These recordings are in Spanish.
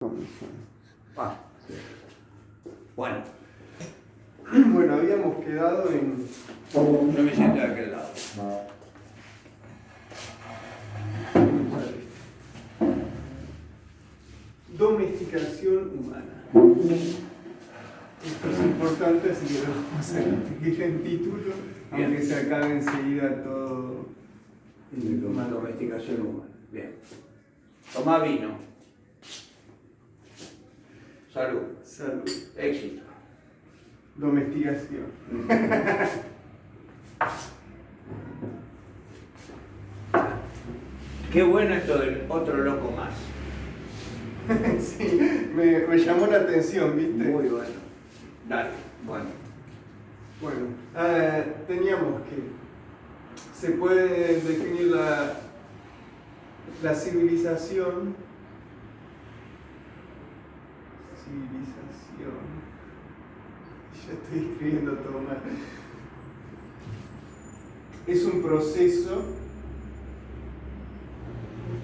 Ah, sí. Bueno, Bueno, habíamos quedado en... yo me siento de aquel lado. Domesticación humana. Esto es importante, así que lo vamos a escribir en título, aunque se acabe enseguida todo. Domesticación humana. Bien. Tomá vino. Salud. Salud. Éxito. Domesticación. Qué bueno esto del otro loco más. Sí, me llamó la atención, ¿viste? Muy bueno. Dale, bueno. Bueno, teníamos que... Se puede definir la civilización. Ya estoy escribiendo todo mal. Es un proceso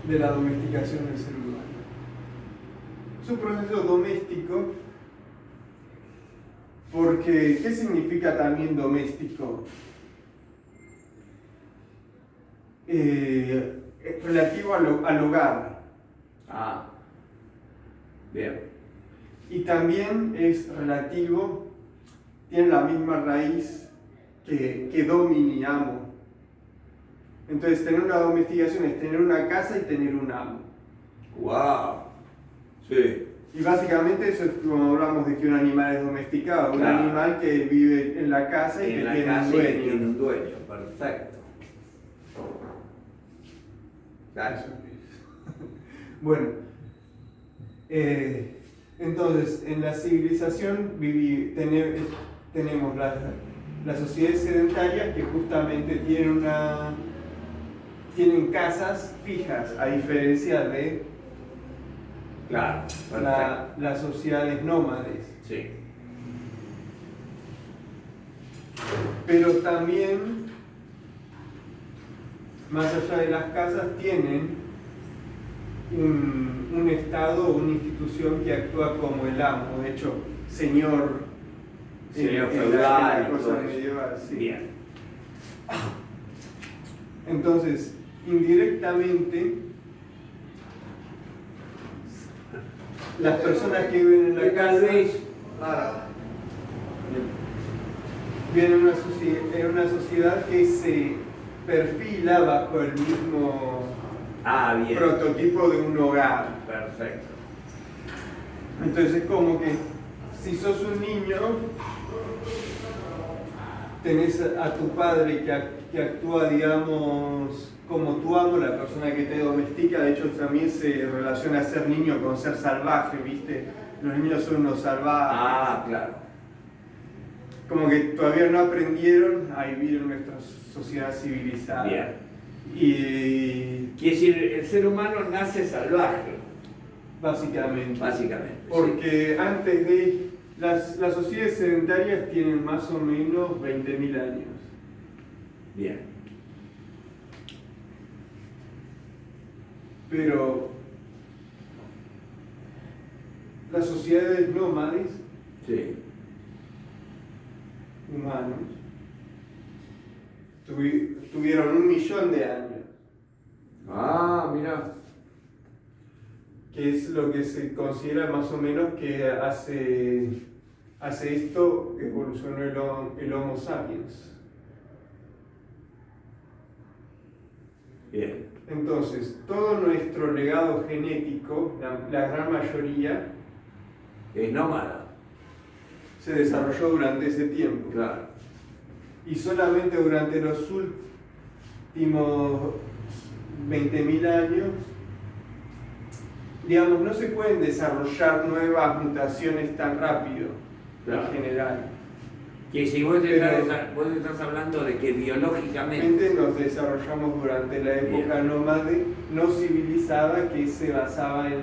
de la domesticación del ser humano. Es un proceso doméstico porque, ¿qué significa también doméstico? Relativo al hogar. Ah, bien. Y también es relativo, tiene la misma raíz que domini, amo. Entonces, tener una domesticación es tener una casa y tener un amo. Wow. Sí. Y básicamente eso es como hablamos de que un animal es domesticado, Claro. un animal que vive en la casa y En que la tiene casa un y que dueño. tiene un dueño. Perfecto. Claro. Bueno, entonces en la civilización tenemos las sociedades sedentarias que justamente tienen casas fijas, a diferencia de Claro. Perfecto. las sociedades nómades. Sí. Pero también, más allá de las casas, tienen un estado o una institución que actúa como el amo, de hecho, señor Señor en feudal la y cosa todo eso. medieval, sí. Bien. Entonces, indirectamente, las personas que viven en la Tal casa vez. viven en una sociedad que se perfila bajo el mismo Ah, bien. prototipo de un hogar. Perfecto. Entonces es como que si sos un niño, tenés a tu padre que actúa, digamos, como tu amo, la persona que te domestica. De hecho también se relaciona ser niño con ser salvaje, ¿viste? Los niños son unos salvajes. Ah, claro. Como que todavía no aprendieron a vivir en nuestra sociedad civilizada. Bien. Y Quiere decir, el ser humano nace salvaje, básicamente. básicamente. Porque antes de... Las sociedades sedentarias tienen más o menos 20.000 años. Sí. Bien. Pero las sociedades nómades, Sí. humanos, tuvieron 1.000.000 de años, Ah, mira. que es lo que se considera más o menos que hace esto evolucionó el Homo sapiens. Bien. Entonces, todo nuestro legado genético, la gran mayoría, Es nómada. se desarrolló durante ese tiempo. Claro. Y solamente durante los últimos 20.000 años, digamos, no se pueden desarrollar nuevas mutaciones tan rápido, Claro. en general. Que si vos Pero- estás hablando de que biológicamente. Nos desarrollamos durante la época Bien. nómade no civilizada que se basaba en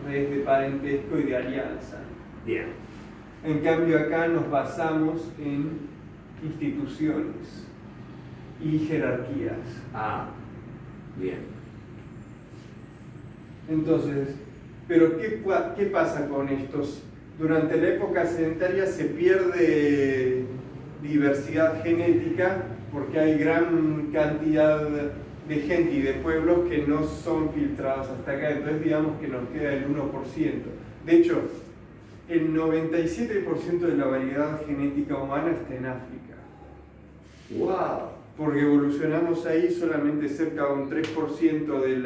redes de parentesco y de alianza. Bien. En cambio acá nos basamos en instituciones y jerarquías. Ah, bien. Entonces, Pero ¿qué pasa con estos? Durante la época sedentaria se pierde diversidad genética porque hay gran cantidad de gente y de pueblos que no son filtrados hasta acá, entonces digamos que nos queda el 1%. De hecho, el 97% de la variedad genética humana está en África. ¡Wow! Porque evolucionamos ahí solamente cerca de un 3% de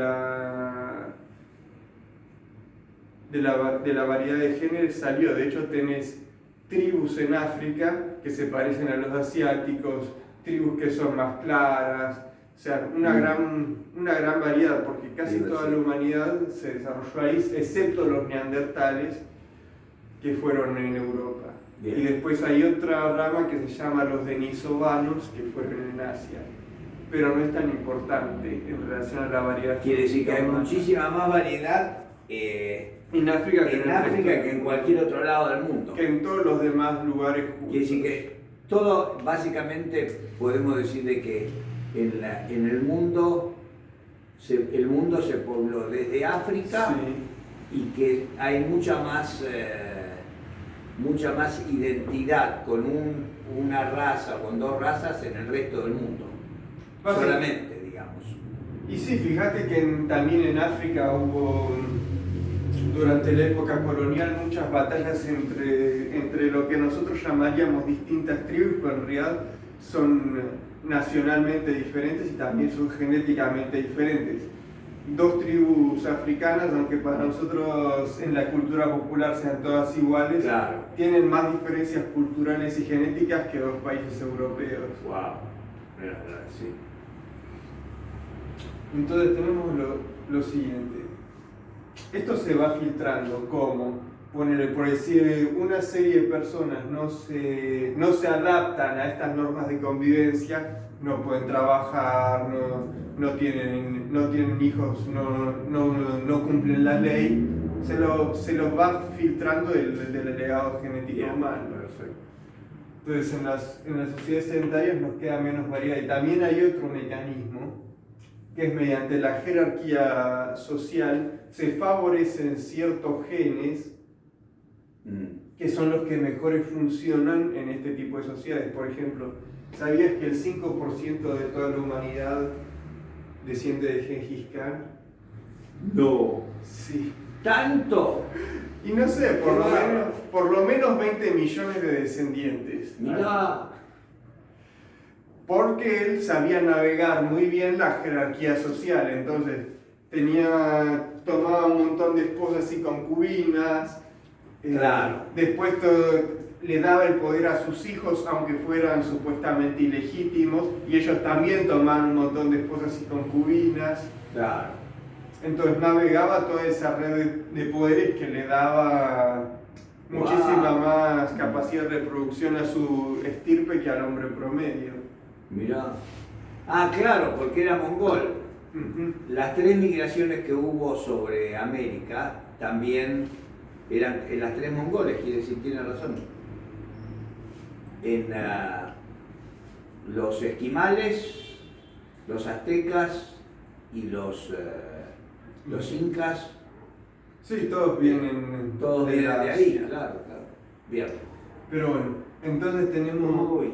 la variedad de género salió. De hecho, tenés tribus en África que se parecen a los asiáticos, tribus que son más claras, o sea, una gran variedad, porque casi toda la humanidad se desarrolló ahí, excepto los neandertales que fueron en Europa. Bien. Y después hay otra rama que se llama los denisovanos, que fueron en Asia, pero no es tan importante en relación a la variedad. Quiere decir que hay muchísima más variedad en África que en cualquier otro lado del mundo. Que en todos los demás lugares. Quiere decir que todo, básicamente, podemos decir de que en el mundo se pobló desde África, sí, y que hay mucha más identidad con una raza, con dos razas en el resto del mundo. Solamente, digamos. Y sí, fíjate que también en África hubo, durante la época colonial, muchas batallas entre lo que nosotros llamaríamos distintas tribus, pero en realidad son nacionalmente diferentes y también son genéticamente diferentes. Dos tribus africanas, aunque para nosotros en la cultura popular sean todas iguales, claro, tienen más diferencias culturales y genéticas que dos países europeos. Wow, sí. Entonces tenemos lo siguiente. Esto se va filtrando como, por decir, una serie de personas no se adaptan a estas normas de convivencia, no pueden trabajar, no tienen hijos, no cumplen la ley, se los va filtrando del legado genético humano. Perfecto. Entonces en las sociedades sedentarias nos queda menos variedad. Y también hay otro mecanismo, que es mediante la jerarquía social, se favorecen ciertos genes que son los que mejores funcionan en este tipo de sociedades. Por ejemplo, ¿sabías que el 5% de toda la humanidad desciende de Gengis Khan? No. Sí. ¿Tanto? Y no sé, por lo menos 20 millones de descendientes. Mirá. Porque él sabía navegar muy bien la jerarquía social, entonces tomaba un montón de esposas y concubinas. Claro. Después le daba el poder a sus hijos, aunque fueran supuestamente ilegítimos, y ellos también tomaban un montón de esposas y concubinas. Claro. Entonces navegaba toda esa red de poderes que le daba muchísima más capacidad de reproducción a su estirpe que al hombre promedio. Mirá. Ah, claro, porque era mongol. Las 3 migraciones que hubo sobre América también eran en las 3 mongoles, quiere decir, tiene razón. En los esquimales, los aztecas y los incas. Sí, todos vienen de ahí, claro. Bien. Pero bueno, entonces tenemos... Uy.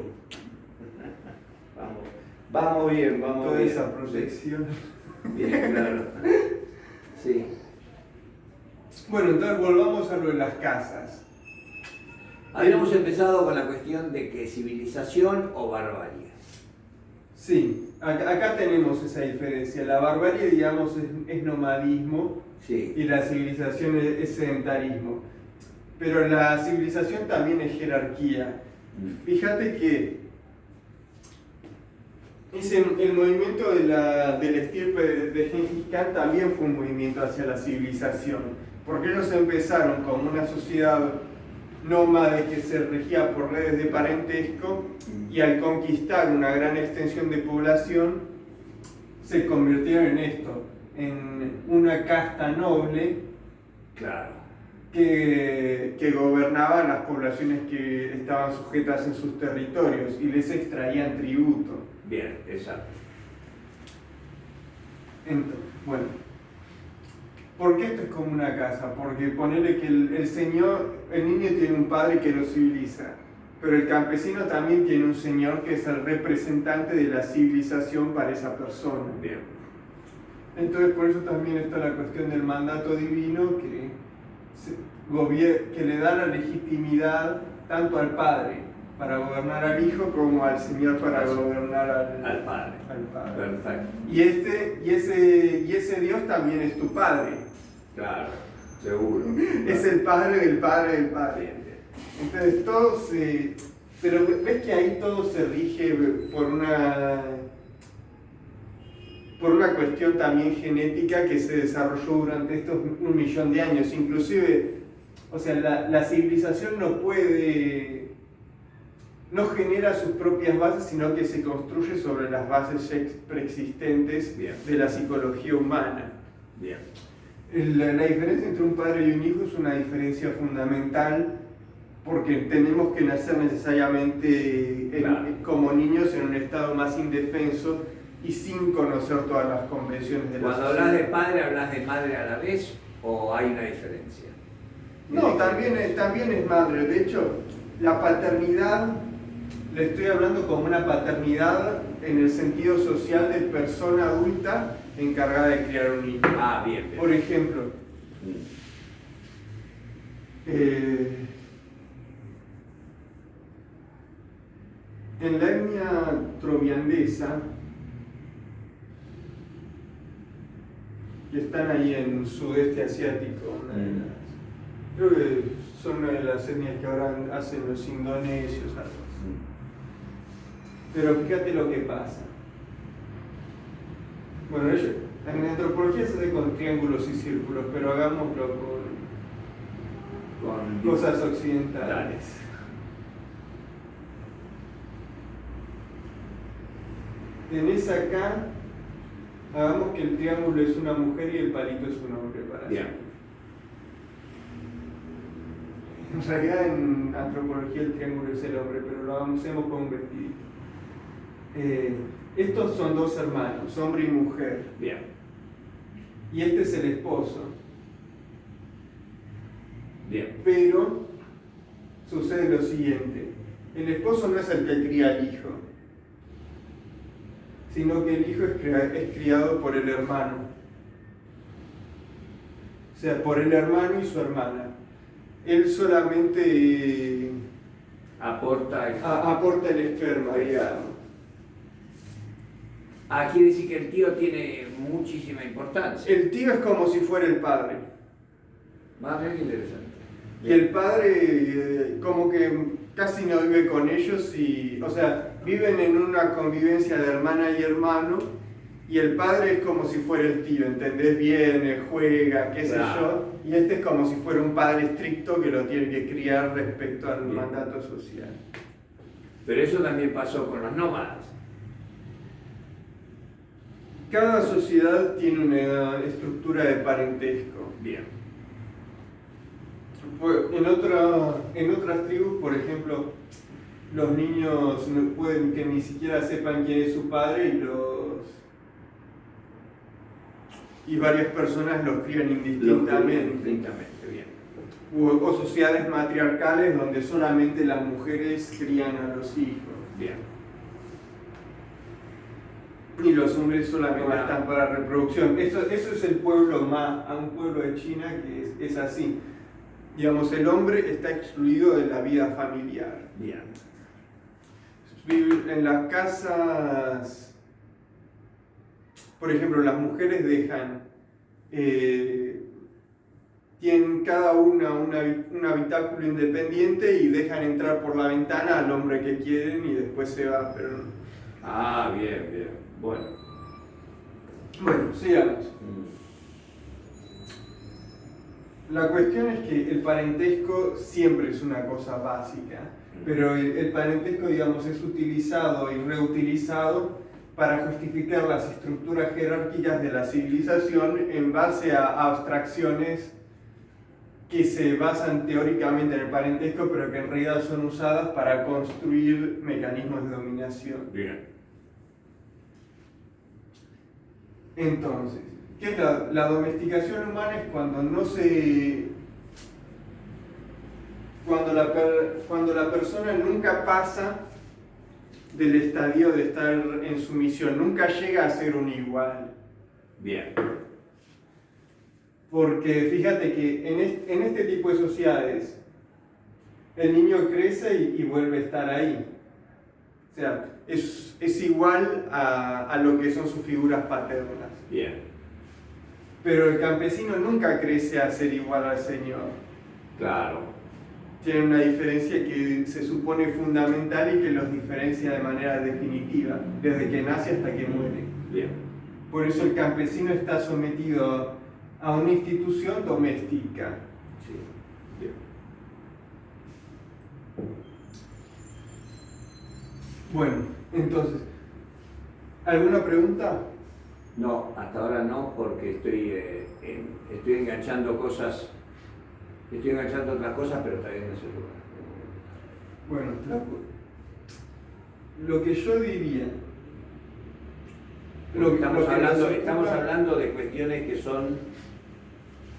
Vamos bien, toda bien. Esa proyección. Bien, claro. Sí. Bueno, entonces volvamos a lo de las casas. Habíamos empezado con la cuestión de que civilización o barbarie. Sí, acá tenemos esa diferencia. La barbarie, digamos, es nomadismo, sí, y la civilización es sedentarismo. Pero la civilización también es jerarquía. Fíjate que el movimiento del estirpe de Gengis Khan también fue un movimiento hacia la civilización, porque ellos empezaron como una sociedad nómade que se regía por redes de parentesco, y al conquistar una gran extensión de población se convirtieron en esto, en una casta noble, claro, que gobernaba las poblaciones que estaban sujetas en sus territorios y les extraían tributo. Bien, exacto. Entonces, bueno, ¿Por qué esto es como una casa? Porque ponele que el niño tiene un padre que lo civiliza, pero el campesino también tiene un señor que es el representante de la civilización para esa persona. Bien. Entonces por eso también está la cuestión del mandato divino que le da la legitimidad tanto al padre para gobernar al hijo como al señor para gobernar al padre. Perfecto. Y ese Dios también es tu padre. Claro, seguro. Es el padre del padre del padre. Entonces todo se... Pero ves que ahí todo se rige por una cuestión también genética que se desarrolló durante estos 1.000.000 de años. Inclusive, o sea, la civilización no genera sus propias bases, sino que se construye sobre las bases preexistentes de la psicología humana. Bien. La diferencia entre un padre y un hijo es una diferencia fundamental porque tenemos que nacer necesariamente como niños en un estado más indefenso y sin conocer todas las convenciones de la sociedad. Cuando hablas de padre, ¿hablas de madre a la vez o hay una diferencia? No, también es madre. De hecho, la paternidad, le estoy hablando como una paternidad en el sentido social de persona adulta encargada de criar un niño. Ah, bien. Por ejemplo, en la etnia troviandesa, que están ahí en sudeste asiático, creo que son una de las etnias que ahora hacen los indonesios, algo así. Pero fíjate lo que pasa. Bueno, en antropología se hace con triángulos y círculos, pero hagámoslo con cosas occidentales. Tenés acá, hagamos que el triángulo es una mujer y el palito es un hombre para bien. En realidad en antropología el triángulo es el hombre, pero lo hacemos con un vestidito. Estos son dos hermanos, hombre y mujer. Bien. Y este es el esposo. Bien. Pero sucede lo siguiente: el esposo no es el que cría al hijo, sino que el hijo es criado por el hermano. O sea, por el hermano y su hermana. Él solamente aporta el esperma, digamos. Ah, quiere decir que el tío tiene muchísima importancia. El tío es como si fuera el padre. Más bien interesante. Y el padre como que casi no vive con ellos, o sea, viven en una convivencia de hermana y hermano, y el padre es como si fuera el tío, ¿entendés? Viene, juega, qué sé yo, y este es como si fuera un padre estricto que lo tiene que criar respecto al mandato social. Pero eso también pasó con los nómadas. Cada sociedad tiene una estructura de parentesco. Bien. En otras tribus, por ejemplo, los niños no pueden que ni siquiera sepan quién es su padre y varias personas los crían indistintamente. Bien. O sociedades matriarcales donde solamente las mujeres crían a los hijos. Bien. Y los hombres solamente están para reproducción. Eso es un pueblo de China que es así. Digamos, el hombre está excluido de la vida familiar. Bien. En las casas, por ejemplo, las mujeres tienen cada una un habitáculo independiente y dejan entrar por la ventana al hombre que quieren y después se va. Pero Bien. Bueno, sigamos. La cuestión es que el parentesco siempre es una cosa básica, pero el parentesco, digamos, es utilizado y reutilizado para justificar las estructuras jerárquicas de la civilización en base a abstracciones que se basan teóricamente en el parentesco, pero que en realidad son usadas para construir mecanismos de dominación. bien. Entonces, ¿Qué es la domesticación humana? Es cuando no se... Cuando la persona nunca pasa del estadio de estar en sumisión, nunca llega a ser un igual. Bien. Porque fíjate que en este tipo de sociedades, el niño crece y vuelve a estar ahí. O sea, es igual a lo que son sus figuras paternas. Bien. Pero el campesino nunca crece a ser igual al Señor. Claro. Tiene una diferencia que se supone fundamental y que los diferencia de manera definitiva, desde que nace hasta que muere. Bien. Por eso el campesino está sometido a una institución doméstica. Sí. Bien. Bueno, entonces, ¿alguna pregunta? No, hasta ahora no, porque estoy enganchando cosas. Estoy enganchando otras cosas, pero todavía no se logra. Bueno, lo que yo diría... Estamos hablando de cuestiones que son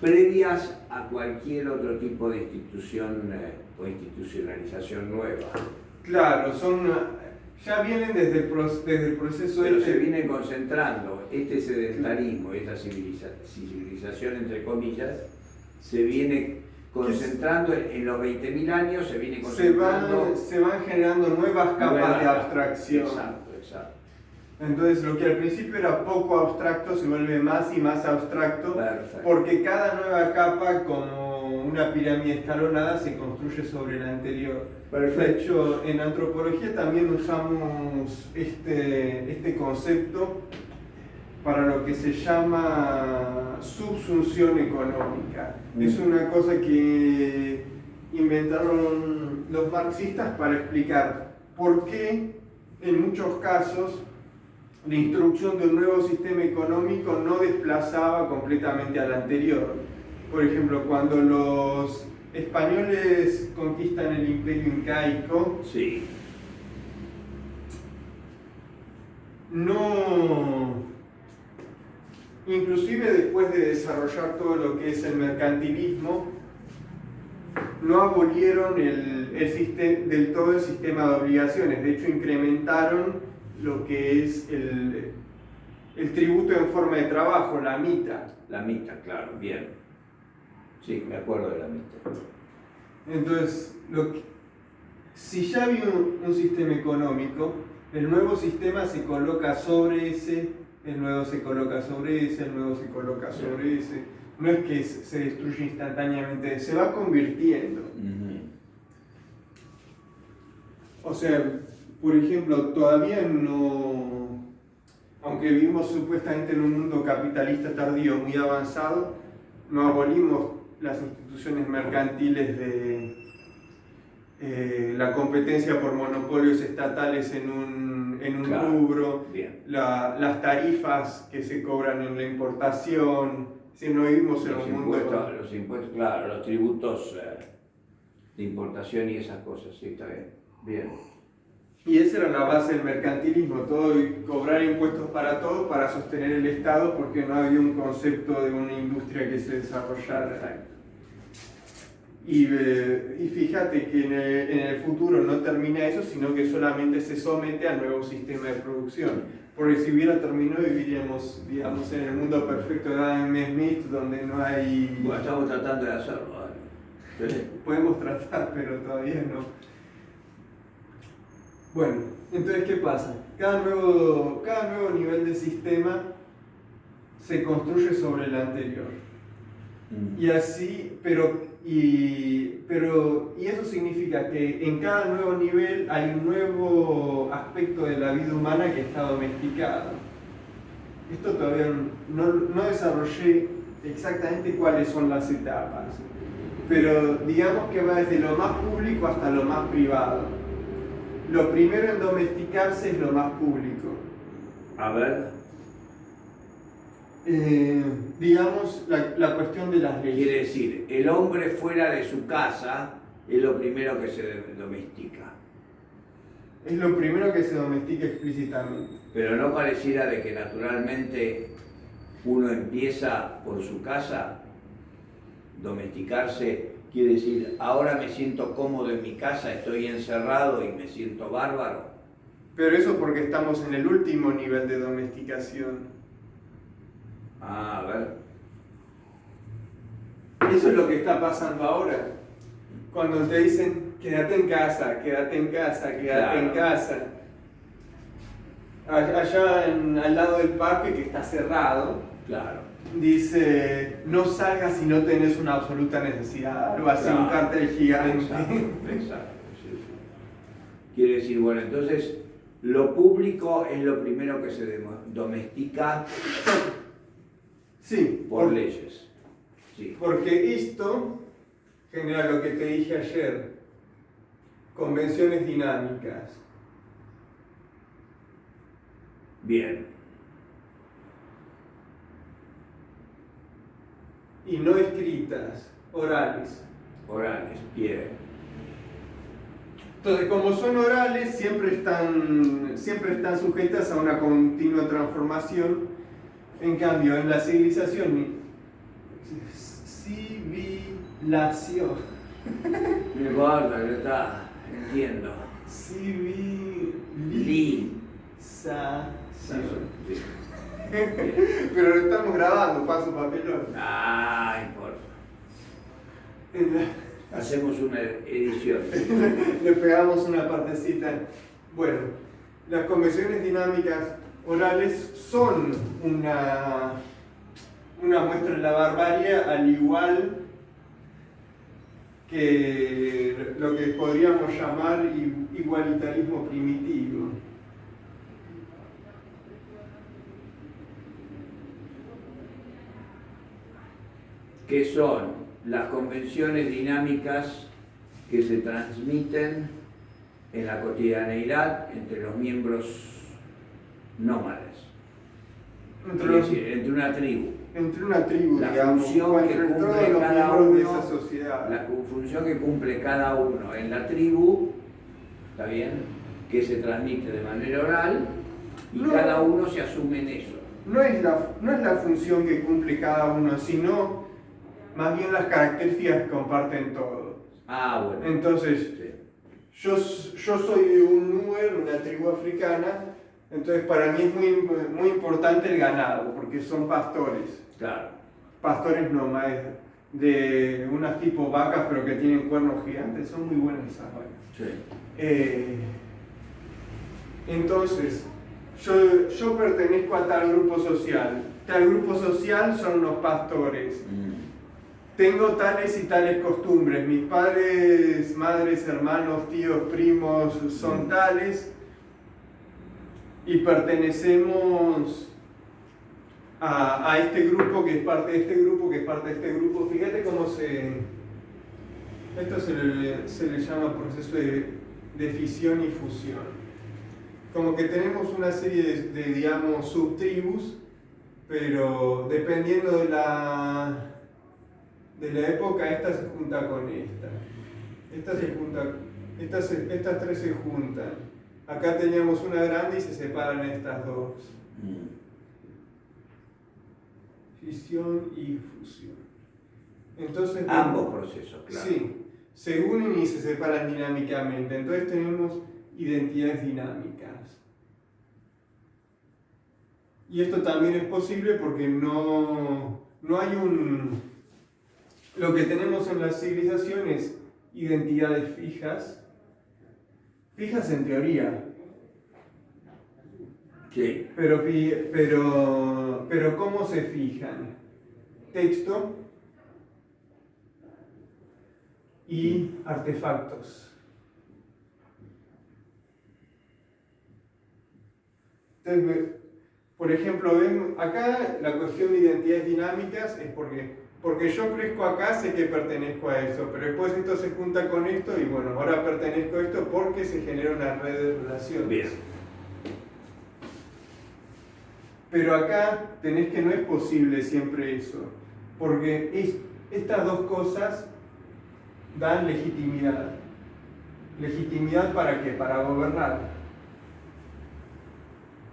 previas a cualquier otro tipo de institución o institucionalización nueva. Claro, ya vienen desde el proceso... Pero se viene concentrando, este sedentarismo, esta civilización entre comillas, se viene concentrando en los 20.000 años, se viene concentrando... Se van generando nuevas capas de abstracción. Exacto, exacto. Entonces lo que al principio era poco abstracto se vuelve más y más abstracto. Perfecto. Porque cada nueva capa, como una pirámide escalonada, se construye sobre la anterior. Perfecto. De hecho, en antropología también usamos este concepto para lo que se llama subsunción económica. Es una cosa que inventaron los marxistas para explicar por qué en muchos casos la instrucción de un nuevo sistema económico no desplazaba completamente al anterior. Por ejemplo, cuando los españoles conquistan el imperio incaico, sí. Inclusive después de desarrollar todo lo que es el mercantilismo, no abolieron del todo el sistema de obligaciones. De hecho, incrementaron lo que es el tributo en forma de trabajo, la mita. La mita, claro, bien. Sí, me acuerdo de la mita. Entonces, si ya había un sistema económico, el nuevo sistema se coloca sobre ese, el nuevo se coloca sobre ese, el nuevo se coloca sobre ese. No es que se destruye instantáneamente, se va convirtiendo. O sea, por ejemplo, todavía no, aunque vivimos supuestamente en un mundo capitalista tardío muy avanzado, no abolimos las instituciones mercantiles de la competencia por monopolios estatales en un claro, rubro, las tarifas que se cobran en la importación. Si no vivimos en un mundo... Los impuestos, claro, los tributos de importación y esas cosas, sí, está bien. Bien. Y esa era la base del mercantilismo, cobrar impuestos para todo, para sostener el Estado, porque no había un concepto de una industria que se desarrollara. Y fíjate que en el futuro no termina eso, sino que solamente se somete al nuevo sistema de producción. Porque si hubiera terminado, viviríamos, digamos, en el mundo perfecto de Adam Smith, donde no hay... Bueno, estamos tratando de hacerlo, ¿vale? Podemos tratar, pero todavía no. Bueno, entonces, ¿qué pasa? Cada nuevo nivel de sistema se construye sobre el anterior. Y así, y eso significa que en cada nuevo nivel hay un nuevo aspecto de la vida humana que está domesticado. Esto todavía no desarrollé exactamente cuáles son las etapas, pero digamos que va desde lo más público hasta lo más privado. Lo primero en domesticarse es lo más público. A ver. Digamos, la cuestión de las leyes. Quiere decir, el hombre fuera de su casa es lo primero que se domestica. Es lo primero que se domestica explícitamente. Pero no pareciera de que naturalmente uno empieza por su casa, domesticarse quiere decir, ahora me siento cómodo en mi casa, estoy encerrado y me siento bárbaro. Pero eso porque estamos en el último nivel de domesticación. Ah, a ver. Eso es lo que está pasando ahora. Cuando te dicen, quédate en casa, quédate en casa, quédate en casa. Allá al lado del parque, que está cerrado, Claro. dice, no salgas si no tenés una absoluta necesidad. Algo así, un cartel gigante. Exacto, sí, sí. Quiere decir, bueno, entonces lo público es lo primero que se domestica Sí, por leyes. Sí. Porque esto genera lo que te dije ayer, convenciones dinámicas. Bien. Y no escritas, orales. Orales, bien. Entonces, como son orales, siempre están sujetas a una continua transformación. En cambio, en la civilización, No importa, ya está, entiendo. Civilización. Sí. Pero lo estamos grabando, paso papelón. Ah, importa. Hacemos una edición. Le pegamos una partecita. Bueno, las convenciones dinámicas orales son una muestra de la barbarie, al igual que lo que podríamos llamar igualitarismo primitivo. Que son las convenciones dinámicas que se transmiten en la cotidianeidad entre los miembros nómades. Entre una tribu. Entre una tribu, La digamos, función o que entre cumple todos los cada miembros de uno, esa sociedad. la función que cumple cada uno en la tribu, ¿está bien? Que se transmite de manera oral y cada uno se asume en eso. No es la función que cumple cada uno, sino más bien las características que comparten todos. Ah, bueno. Entonces, Sí. yo soy de un Nuer, una tribu africana, entonces para mí es muy importante el ganado, porque son pastores. Claro. Pastores nómades, de unas tipo vacas, pero que tienen cuernos gigantes, son muy buenas esas vacas. Sí. Entonces, yo pertenezco a tal grupo social. Tal grupo social son los pastores. Tengo tales y tales costumbres. Mis padres, madres, hermanos, tíos, primos son tales. Y pertenecemos a este grupo que es parte de este grupo, que es parte de este grupo. Fíjate cómo esto se le llama proceso de fisión y fusión. Como que tenemos una serie de digamos, subtribus, pero dependiendo de la época, esta se junta con esta. Estas tres se juntan. Acá teníamos una grande y se separan estas dos. Fisión y fusión. Entonces, Ambos procesos, claro. Sí, se unen y se separan dinámicamente. Entonces tenemos identidades dinámicas. Y esto también es posible porque no hay lo que tenemos en las civilizaciones, identidades fijas en teoría. Sí. Pero ¿cómo se fijan? Texto y artefactos. Entonces, por ejemplo, ven acá la cuestión de identidades dinámicas es porque yo crezco acá, sé que pertenezco a eso, pero después esto se junta con esto y bueno, ahora pertenezco a esto porque se genera una red de relaciones. Bien. Pero acá tenés que no es posible siempre eso, porque estas dos cosas dan legitimidad. ¿Legitimidad para qué? Para gobernar.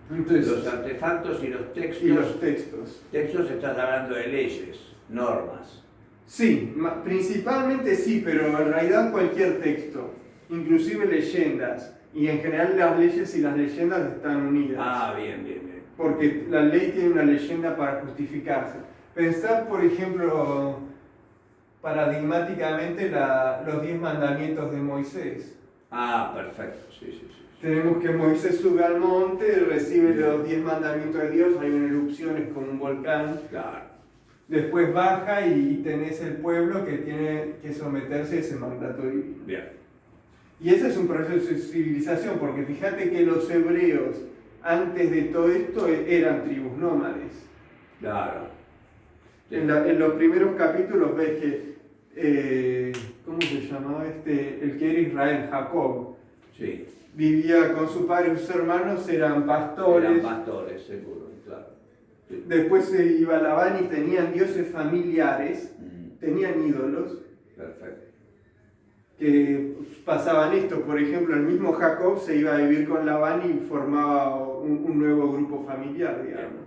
Entonces, los artefactos y los textos. Y los textos. Textos estás hablando de leyes, normas. Sí, principalmente sí, pero en realidad cualquier texto, inclusive leyendas. Y en general las leyes y las leyendas están unidas. Ah, bien, bien, bien. Porque la ley tiene una leyenda para justificarse. Pensar, por ejemplo, paradigmáticamente los 10 mandamientos de Moisés. Ah, perfecto, sí, sí, sí. Tenemos que Moisés sube al monte, recibe los 10 mandamientos de Dios, hay una erupción, es como un volcán. Claro. Después baja y tenés el pueblo que tiene que someterse a ese mandato divino. Bien. Y ese es un proceso de civilización, porque fíjate que los hebreos, antes de todo esto, eran tribus nómades. Claro. Sí. En los primeros capítulos ves que, ¿cómo se llamaba el que era Israel? Jacob. Sí. Vivía con su padre y sus hermanos, eran pastores. Eran pastores, seguro, claro. Sí. Después se iba a Labán y tenían dioses familiares, tenían ídolos. Perfecto. Que pasaban esto, por ejemplo, el mismo Jacob se iba a vivir con Labán y formaba un nuevo grupo familiar, digamos.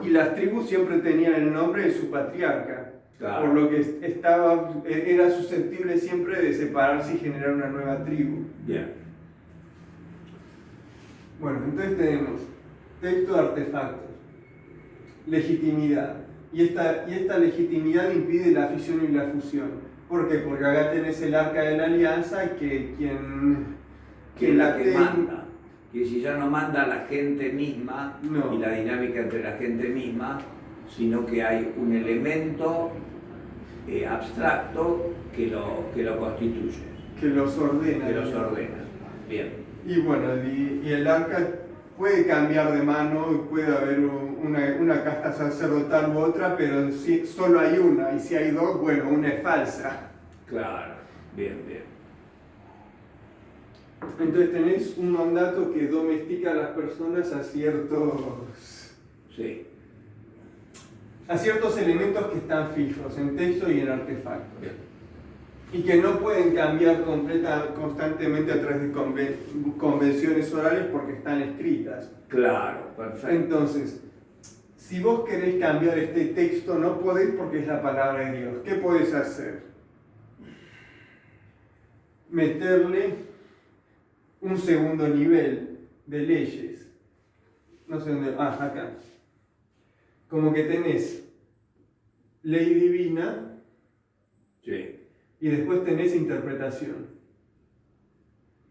Y las tribus siempre tenían el nombre de su patriarca, claro. Por lo que era susceptible siempre de separarse y generar una nueva tribu. Bien. Bueno, entonces tenemos texto de artefactos, legitimidad. Y esta legitimidad impide la fisión y la fusión. ¿Por qué? Porque acá tenés el arca de la alianza que Que la que manda. Que si ya no manda la gente misma no. Y la dinámica entre la gente misma, sino que hay un elemento abstracto que lo constituye. Que los ordena. Que los ordena. Bien. Y bueno, y el arca puede cambiar de mano, puede haber una casta sacerdotal u otra, pero si solo hay una, y si hay dos, bueno, una es falsa. Claro, bien, bien. Entonces tenés un mandato que domestica a las personas a ciertos elementos que están fijos en texto y en artefactos. Bien. Y que no pueden cambiar constantemente a través de convenciones orales porque están escritas. Claro, perfecto. Entonces, si vos querés cambiar este texto, no podés porque es la palabra de Dios. ¿Qué podés hacer? Meterle un segundo nivel de leyes. No sé dónde. Ah, acá. Como que tenés ley divina. Sí. Y después tenés interpretación.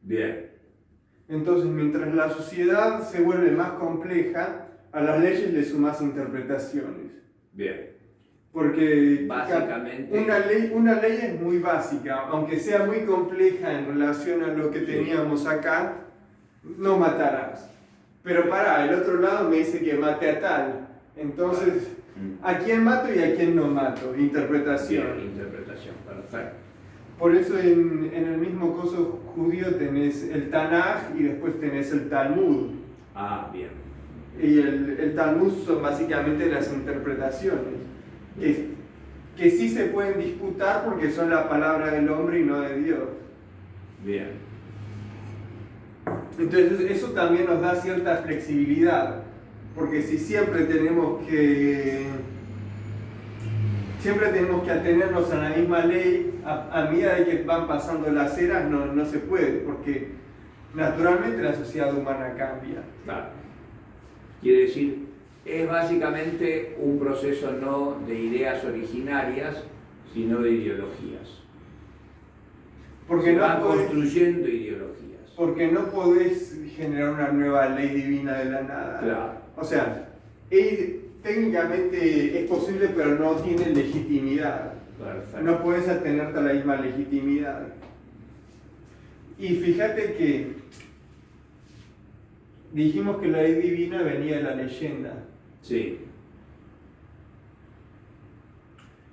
Bien. Entonces, mientras la sociedad se vuelve más compleja, a las leyes le sumás interpretaciones. Bien. Porque básicamente una ley es muy básica, aunque sea muy compleja en relación a lo que teníamos acá, no matarás. Pero el otro lado me dice que mate a tal. Entonces, ¿a quién mato y a quién no mato? Interpretación. Bien, interpretación, perfecto. Por eso en el mismo coso judío tenés el Tanaj y después tenés el Talmud. Ah, bien. Y el Talmud son básicamente las interpretaciones, que sí se pueden disputar porque son la palabra del hombre y no de Dios. Bien. Entonces eso también nos da cierta flexibilidad, porque si siempre tenemos que atenernos a la misma ley, a medida de que van pasando las eras no se puede, porque naturalmente la sociedad humana cambia. Claro. Quiere decir, es básicamente un proceso no de ideas originarias, sino de ideologías. Porque se van construyendo ideologías. Porque no podés generar una nueva ley divina de la nada. Claro. O sea, técnicamente es posible, pero no tiene legitimidad. Perfecto. No podés atenerte a la misma legitimidad. Y fíjate que dijimos que la ley divina venía de la leyenda. Sí.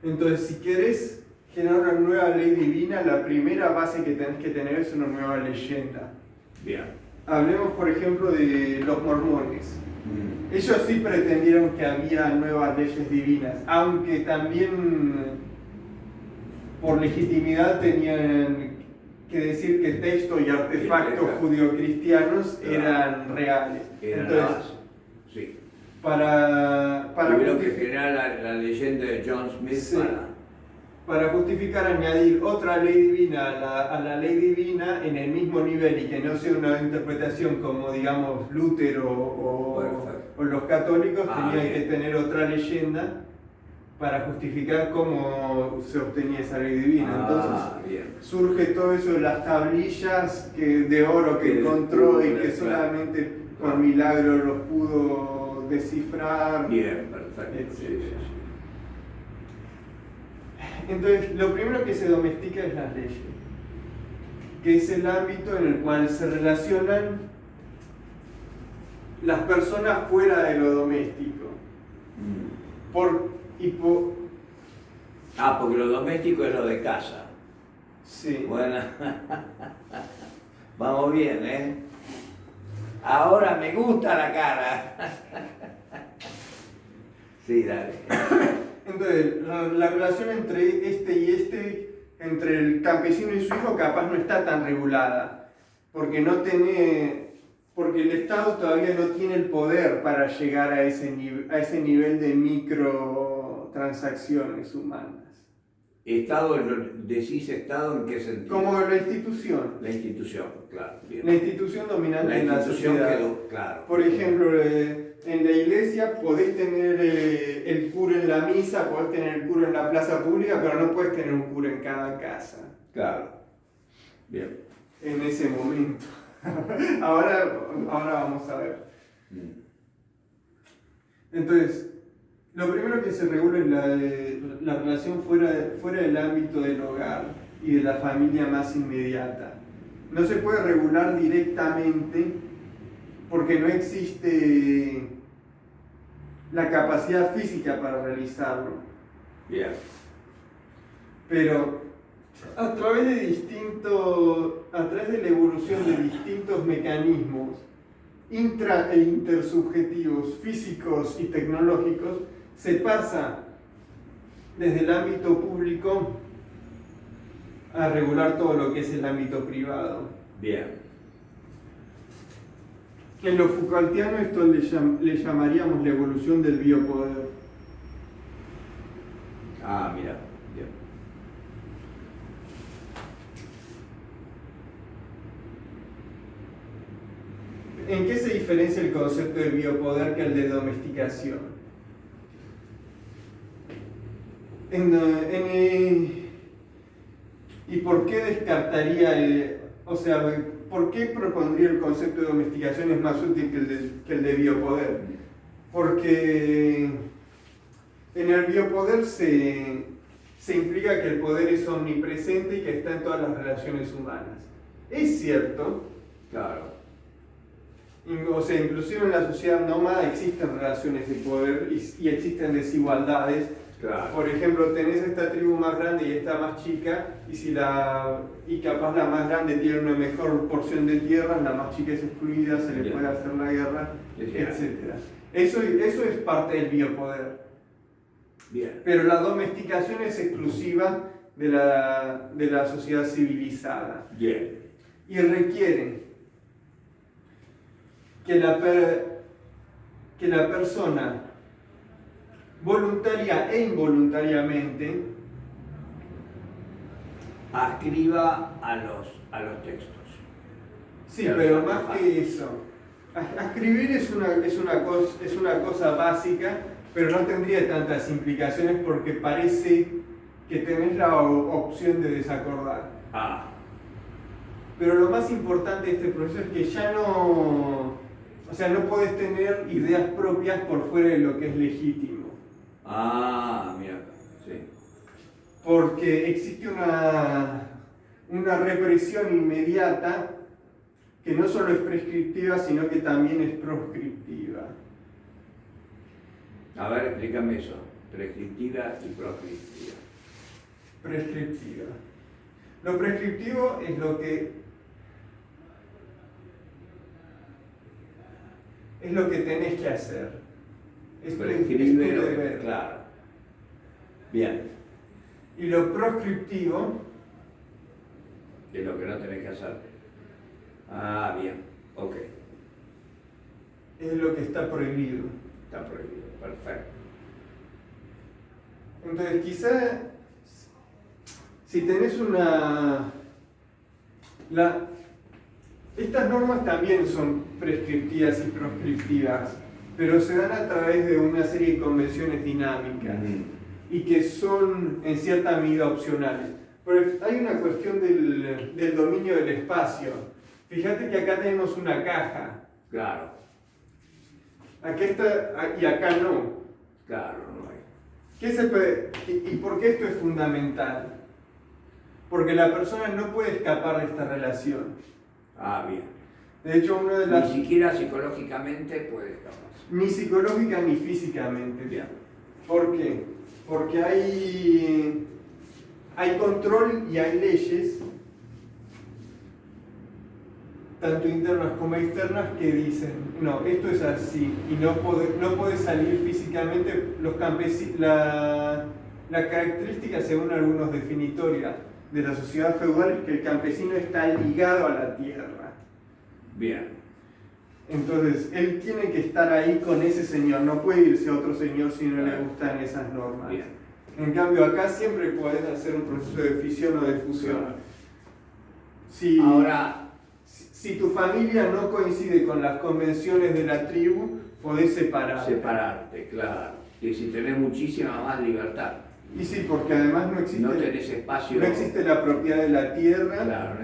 Entonces, si querés generar una nueva ley divina, la primera base que tenés que tener es una nueva leyenda. Bien. Hablemos, por ejemplo, de los mormones. Ellos sí pretendieron que había nuevas leyes divinas, aunque también por legitimidad tenían que decir que texto y artefactos judio-cristianos eran reales. Entonces, sí. Para Tuvieron que crear la leyenda de John Smith sí, para justificar añadir otra ley divina a la ley divina en el mismo nivel y que no sea una interpretación como digamos Lutero o los católicos, tenían que tener otra leyenda para justificar cómo se obtenía esa ley divina. Entonces surge todo eso de las tablillas de oro que encontró y que solamente por milagro los pudo descifrar. Bien, perfecto. Sí. Entonces, lo primero que se domestica es las leyes, que es el ámbito en el cual se relacionan las personas fuera de lo doméstico. Porque lo doméstico es lo de casa. Sí. Bueno, vamos bien, ¿eh? Ahora me gusta la cara. Sí, dale. Entonces, la relación entre entre el campesino y su hijo, capaz no está tan regulada, porque el Estado todavía no tiene el poder para llegar a ese nivel de microtransacciones humanas. ¿Estado, decís Estado en qué sentido? Como la institución. La institución, claro. Bien. La institución dominante en la sociedad. Claro. Por ejemplo, en la iglesia podés tener el cura en la misa, podés tener el cura en la plaza pública, pero no puedes tener un cura en cada casa. Claro. Bien. En ese momento. ahora vamos a ver. Entonces, lo primero que se regula es la relación fuera del ámbito del hogar y de la familia más inmediata. No se puede regular directamente porque no existe la capacidad física para realizarlo. Bien. Pero a través de la evolución de distintos mecanismos intra e intersubjetivos, físicos y tecnológicos, se pasa desde el ámbito público a regular todo lo que es el ámbito privado. Bien. En lo Foucaultiano esto le llamaríamos la evolución del biopoder. Mira, bien. ¿En qué se diferencia el concepto de biopoder que el de domesticación? ¿Y por qué descartaría por qué propondría el concepto de domesticación es más útil que el de biopoder? Porque en el biopoder se implica que el poder es omnipresente y que está en todas las relaciones humanas. Es cierto. Claro. Inclusive en la sociedad nómada existen relaciones de poder y existen desigualdades. Claro. Por ejemplo, tenés esta tribu más grande y esta más chica, y capaz la más grande tiene una mejor porción de tierra, la más chica es excluida, se le puede hacer la guerra, etc. Eso es parte del biopoder. Bien. Pero la domesticación es exclusiva de la sociedad civilizada. Bien. Y requiere que la persona voluntaria e involuntariamente ascriba a los textos. Sí, pero más que eso, escribir es una cosa básica, pero no tendría tantas implicaciones porque parece que tenés la opción de desacordar. Pero lo más importante de este proceso es que ya no podés tener ideas propias por fuera de lo que es legítimo. Mira, sí. Porque existe una represión inmediata que no solo es prescriptiva, sino que también es proscriptiva. A ver, explícame eso. Prescriptiva y proscriptiva. Prescriptiva. Lo prescriptivo es lo que tenés que hacer. Es tu deber. Claro. Bien. Y lo proscriptivo de lo que no tenés que hacer. Ah, bien, ok. Es lo que está prohibido. Está prohibido, perfecto. Entonces, quizá, si tenés estas normas también son prescriptivas y proscriptivas, pero se dan a través de una serie de convenciones dinámicas y que son en cierta medida opcionales. Pero hay una cuestión del dominio del espacio. Fíjate que acá tenemos una caja. Claro. Acá está y acá no. Claro, no hay. ¿Y por qué esto es fundamental? Porque la persona no puede escapar de esta relación. Ah, bien. De hecho, Ni siquiera psicológicamente puede escapar. Ni psicológica ni físicamente. Bien. ¿Por qué? Porque hay control y hay leyes, tanto internas como externas, que dicen, no, esto es así, y no puede salir físicamente. La característica, según algunos definitorios de la sociedad feudal, es que el campesino está ligado a la tierra. Bien. Entonces, él tiene que estar ahí con ese señor, no puede irse a otro señor si no le gustan esas normas. Bien. En cambio, acá siempre puedes hacer un proceso de fisión o de fusión. Ahora, si tu familia no coincide con las convenciones de la tribu, podés separarte. Separarte, claro. Y si tenés muchísima más libertad. Y sí, porque además no tenés espacio. No existe la propiedad de la tierra. Claro,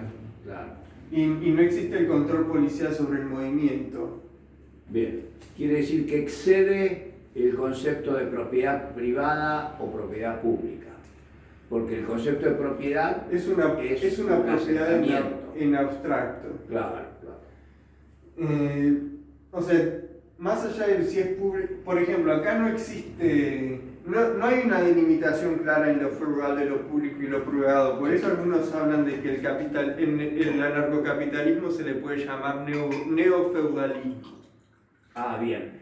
claro. Y no existe el control policial sobre el movimiento. Bien. Quiere decir que excede el concepto de propiedad privada o propiedad pública. Porque el concepto de propiedad es una propiedad en abstracto. Claro. O sea, más allá de si es público, por ejemplo, acá no existe, no hay una delimitación clara en lo feudal de lo público y lo privado. Por eso algunos hablan de que el anarcocapitalismo se le puede llamar neofeudalismo. Ah, bien.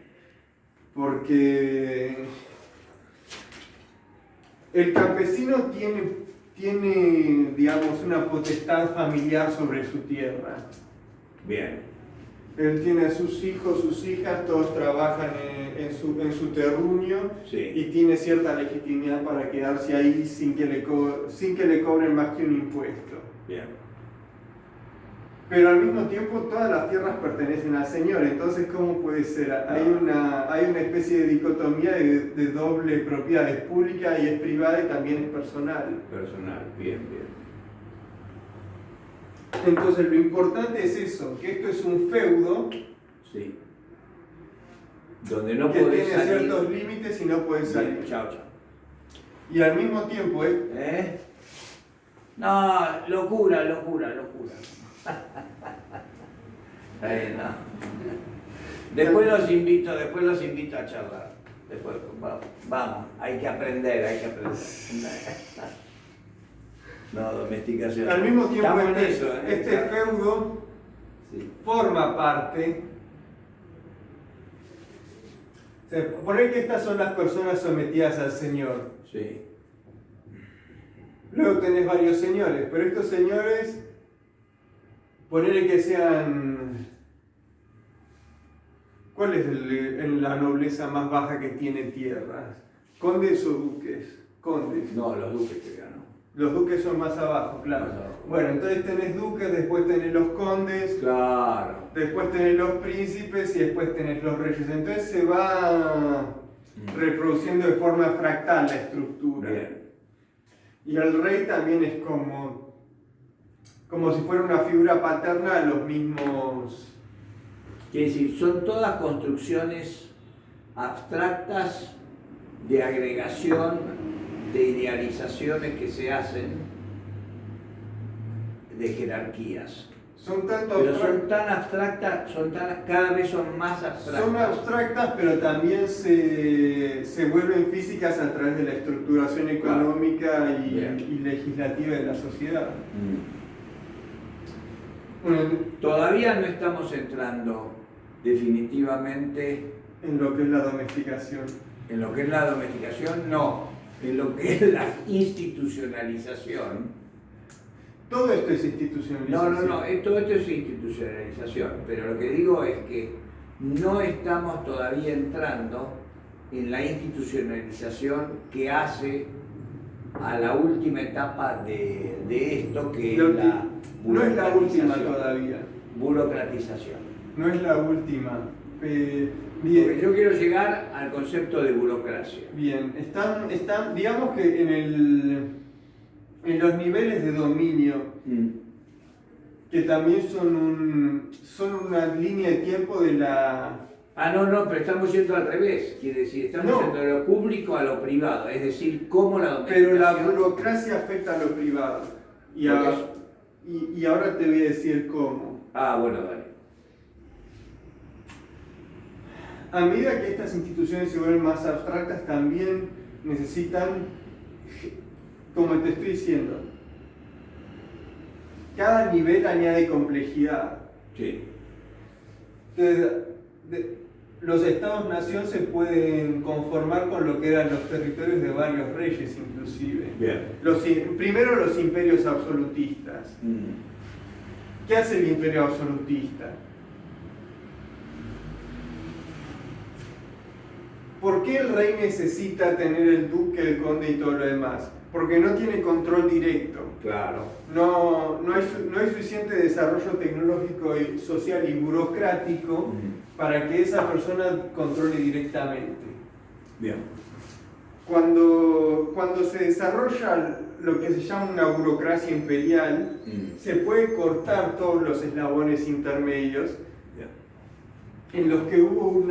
Porque el campesino tiene, digamos, una potestad familiar sobre su tierra. Bien. Él tiene a sus hijos, sus hijas, todos trabajan en su terruño, sí. Y tiene cierta legitimidad para quedarse ahí sin que le cobren más que un impuesto. Bien. Pero al mismo tiempo todas las tierras pertenecen al Señor, entonces ¿cómo puede ser? Hay una especie de dicotomía de doble propiedad, es pública y es privada y también es personal. Personal, bien. Entonces lo importante es eso, que esto es un feudo, sí, donde no que podés tiene salir. ciertos límites y no puedes salir. Chao. Y al mismo tiempo No, locura. No. Después los invito a charlar. Después, vamos, hay que aprender. No, domesticación. Al mismo tiempo este Claro. feudo Sí. forma parte. O sea, poner que estas son las personas sometidas al Señor. Sí. Luego tenés varios señores, pero estos señores, ponerle que sean... ¿Cuál es la nobleza más baja que tiene tierras? ¿Condes o duques? Condes. No, los duques que ganó. Los duques son más abajo, claro. Más abajo. Bueno, entonces tenés duques, después tenés los condes, Claro. después tenés los príncipes y después tenés los reyes. Entonces se va reproduciendo de forma fractal la estructura. Bien. Y el rey también es como si fuera una figura paterna a los mismos... Quiere decir, son todas construcciones abstractas de agregación, de idealizaciones que se hacen de jerarquías. Pero son tan abstractas, cada vez son más abstractas. Son abstractas, pero también se vuelven físicas a través de la estructuración económica y legislativa de la sociedad. Todavía no estamos entrando definitivamente en lo que es la domesticación. En lo que es la domesticación, no. En lo que es la institucionalización Todo esto es institucionalización. No, todo esto es institucionalización, pero lo que digo es que no estamos todavía entrando en la institucionalización que hace a la última etapa de esto, que es la no es la última todavía. Burocratización. No es la última. Porque yo quiero llegar al concepto de burocracia. Bien, están digamos que en los niveles de dominio, que también son una línea de tiempo de la... No, pero estamos yendo al revés, quiere decir, estamos yendo de lo público a lo privado, es decir, cómo la domesticación... Pero la burocracia afecta a lo privado, y ahora te voy a decir cómo. Bueno, dale. A medida que estas instituciones se vuelven más abstractas, también necesitan, como te estoy diciendo, cada nivel añade complejidad. Sí. Los estados-nación se pueden conformar con lo que eran los territorios de varios reyes, inclusive. Bien. Primero los imperios absolutistas. ¿Qué hace el imperio absolutista? ¿Por qué el rey necesita tener el duque, el conde y todo lo demás? Porque no tiene control directo. Claro. No hay suficiente desarrollo tecnológico, y social y burocrático para que esa persona controle directamente. Bien. Cuando se desarrolla lo que se llama una burocracia imperial, se puede cortar todos los eslabones intermedios en los que hubo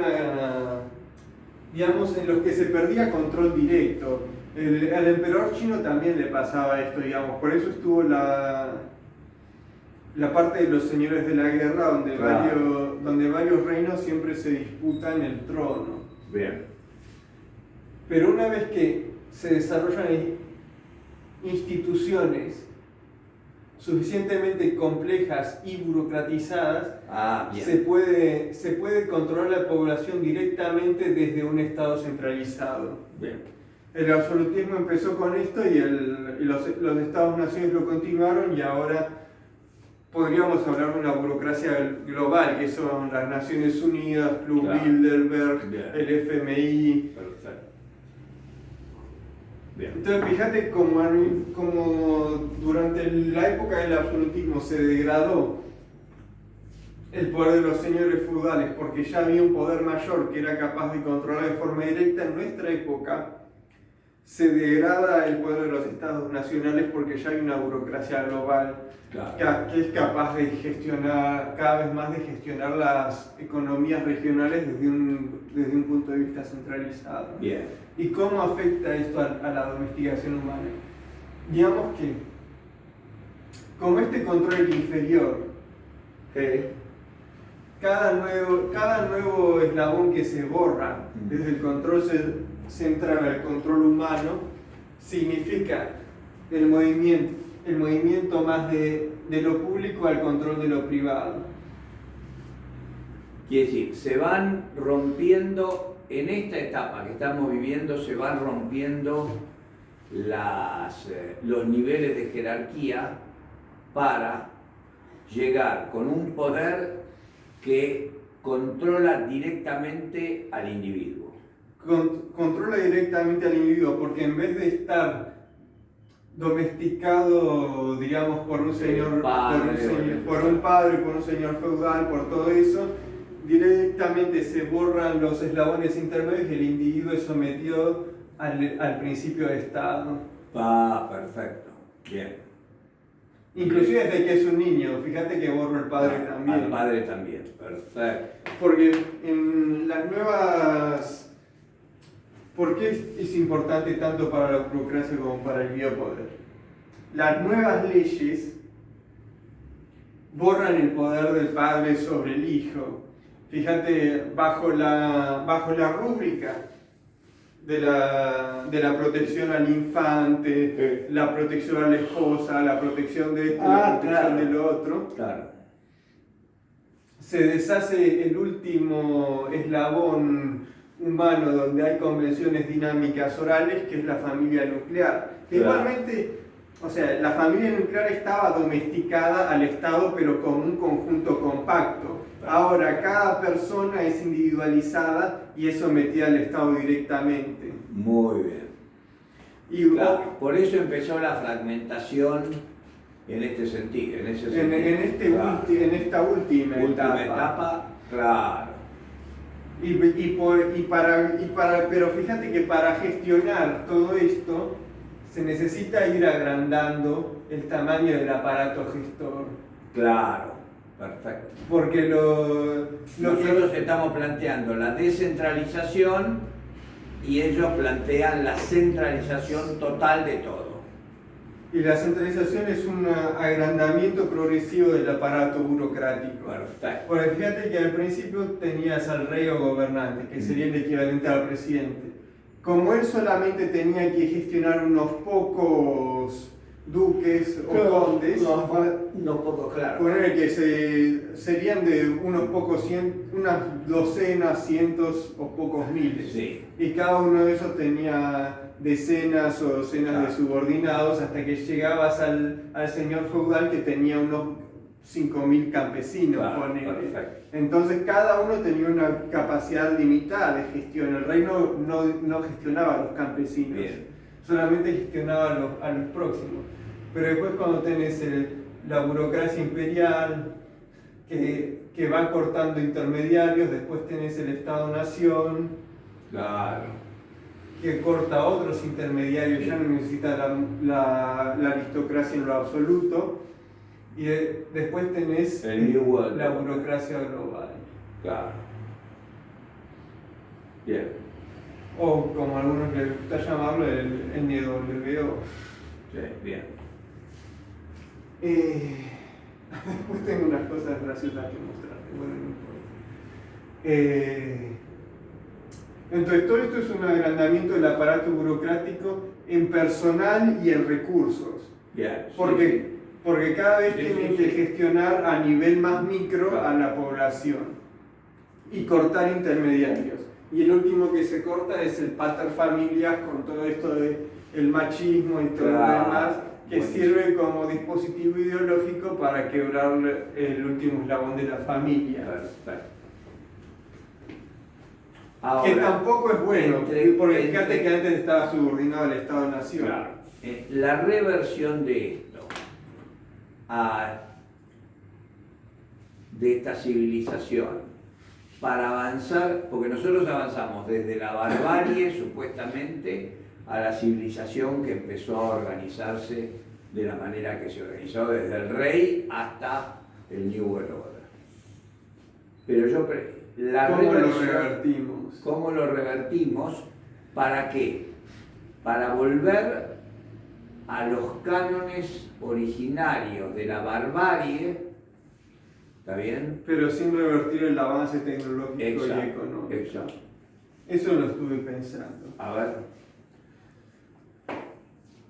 en los que se perdía control directo. Al emperador chino también le pasaba esto, digamos, por eso estuvo la parte de los señores de la guerra, donde varios reinos siempre se disputan el trono. Bien. Pero una vez que se desarrollan instituciones suficientemente complejas y burocratizadas, se puede controlar la población directamente desde un Estado centralizado. Bien. El absolutismo empezó con esto y los Estados-naciones lo continuaron, y ahora podríamos hablar de una burocracia global, que son las Naciones Unidas, Club Bilderberg, el FMI. Perfecto. Bien. Entonces fíjate como durante la época del absolutismo se degradó el poder de los señores feudales porque ya había un poder mayor que era capaz de controlar de forma directa. En nuestra época se degrada el poder de los estados nacionales porque ya hay una burocracia global que es capaz de gestionar, cada vez más de gestionar las economías regionales desde un punto de vista centralizado. Bien. ¿Y cómo afecta esto a la domesticación humana? Digamos que, como este control inferior, cada nuevo eslabón que se borra desde el control central al control humano significa el movimiento más de lo público al control de lo privado. Quiere decir, se van rompiendo, en esta etapa que estamos viviendo, se van rompiendo los niveles de jerarquía para llegar con un poder que controla directamente al individuo. Controla directamente al individuo, porque en vez de estar domesticado, digamos, por un señor, por un padre, por un señor feudal, por todo eso, directamente se borran los eslabones intermedios y el individuo es sometido al principio de Estado. Perfecto. Bien. Inclusive desde que es un niño, fíjate que borra el padre también. Al padre también, perfecto. Porque en las nuevas... ¿Por qué es importante tanto para la burocracia como para el biopoder? Las nuevas leyes borran el poder del padre sobre el hijo. Fíjate, bajo la rúbrica de la protección al infante, la protección a la esposa, la protección de este, la protección del otro, se deshace el último eslabón humano donde hay convenciones dinámicas orales, que es la familia nuclear. Igualmente, O sea, la familia nuclear estaba domesticada al Estado, pero como un conjunto compacto. Ahora, cada persona es individualizada y es sometida al Estado directamente. Muy bien. Y, Claro, por eso empezó la fragmentación en este sentido. en esta última etapa, claro. Pero fíjate que para gestionar todo esto se necesita ir agrandando el tamaño del aparato gestor. Claro, perfecto. Porque nosotros estamos planteando la descentralización y ellos plantean la centralización total de todo. Y la centralización es un agrandamiento progresivo del aparato burocrático. Perfecto. Porque fíjate que al principio tenías al rey o gobernante, que sería el equivalente al presidente. Como él solamente tenía que gestionar unos pocos duques o condes, unos pocos, claro. poner que serían de unas docenas, cientos o pocos miles. Sí. Y cada uno de esos tenía decenas o docenas de subordinados hasta que llegabas al señor feudal que tenía unos 5.000 campesinos. Entonces cada uno tenía una capacidad limitada de gestión. El rey no gestionaba a los campesinos, solamente gestionaba a los próximos. Pero después cuando tenés la burocracia imperial que va cortando intermediarios, después tenés el Estado-Nación, que corta otros intermediarios, ya no necesita la aristocracia en lo absoluto, y después tenés la burocracia global. Claro. Bien. O como a algunos les gusta llamarlo, el NWO. Sí, bien. Después tengo unas cosas graciosas que mostrarte, bueno, no importa. Entonces, todo esto es un agrandamiento del aparato burocrático en personal y en recursos. Porque cada vez tienen que gestionar a nivel más micro a la población y cortar intermediarios. Y el último que se corta es el paterfamilias con todo esto del machismo y todo lo demás, que sirve como dispositivo ideológico para quebrar el último eslabón de la familia. Ahora, que tampoco es bueno, porque fíjate que antes estaba subordinado al Estado-Nación. Claro. La reversión de esto, de esta civilización, para avanzar, porque nosotros avanzamos desde la barbarie, supuestamente, a la civilización que empezó a organizarse de la manera que se organizó, desde el rey hasta el New World Order. Pero ¿cómo lo revertimos? ¿Cómo lo revertimos? ¿Para qué? Para volver a los cánones originarios de la barbarie, ¿está bien? Pero sin revertir el avance tecnológico y económico. Exacto. Eso lo estuve pensando. A ver.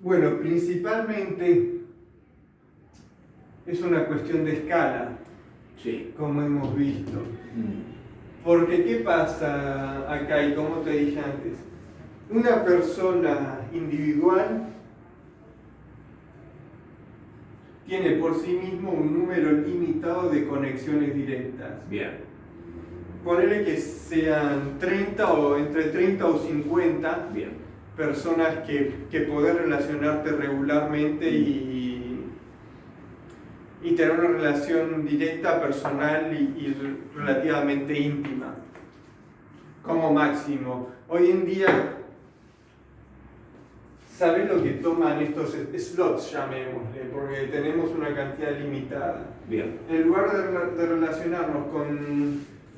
Bueno, principalmente es una cuestión de escala, como hemos visto. Porque ¿qué pasa acá? Y como te dije antes, una persona individual tiene por sí mismo un número limitado de conexiones directas. Ponele que sean 30 o entre 30 o 50 personas que poder relacionarte regularmente y tener una relación directa, personal y relativamente íntima, como máximo. Hoy en día, ¿sabes lo que toman estos slots, llamémosle? Porque tenemos una cantidad limitada. En lugar de relacionarnos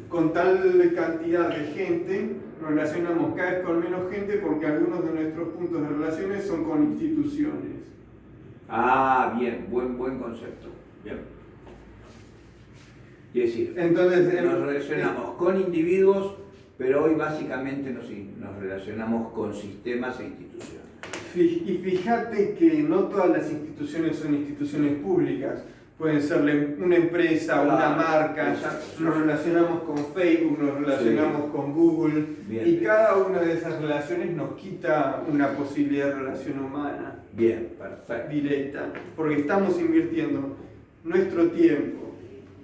con tal cantidad de gente, nos relacionamos cada vez con menos gente porque algunos de nuestros puntos de relaciones son con instituciones. Bien, buen concepto. Bien. Es decir, entonces, nos relacionamos con individuos, pero hoy básicamente nos relacionamos con sistemas e instituciones. Y fíjate que no todas las instituciones son instituciones públicas, pueden ser una empresa, una marca, nos relacionamos con Facebook, nos relacionamos con Google, y cada una de esas relaciones nos quita una posibilidad de relación humana. Bien, perfecto. Directa, porque estamos invirtiendo nuestro tiempo,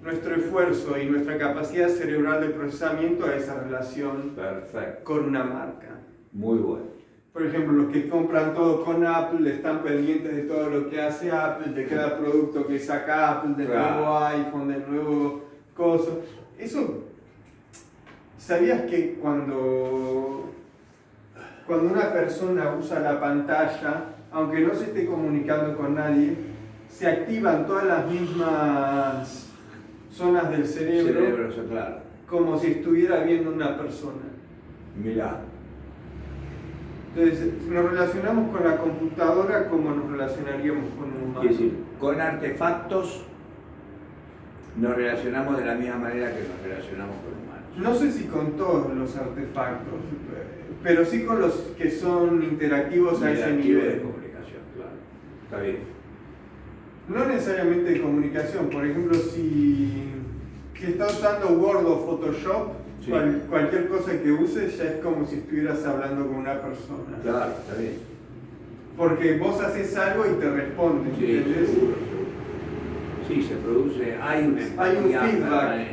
nuestro esfuerzo y nuestra capacidad cerebral de procesamiento a esa relación con una marca. Muy bueno. Por ejemplo, los que compran todo con Apple están pendientes de todo lo que hace Apple, de cada producto que saca Apple, del nuevo iPhone, del nuevo coso. Eso, ¿sabías que cuando una persona usa la pantalla, aunque no se esté comunicando con nadie, se activan todas las mismas zonas del cerebro, claro, como si estuviera viendo una persona? Mirá. Entonces, nos relacionamos con la computadora como nos relacionaríamos con un humano. Es decir, con artefactos nos relacionamos de la misma manera que nos relacionamos con humanos. No sé si con todos los artefactos, pero sí con los que son interactivos a ese nivel de comunicación, claro. Está bien. No necesariamente de comunicación. Por ejemplo, si estás usando Word o Photoshop, sí, cualquier cosa que uses ya es como si estuvieras hablando con una persona. Claro, está bien. Porque vos haces algo y te responden. Sí, ¿entendés? seguro. Sí, se produce, hay un feedback.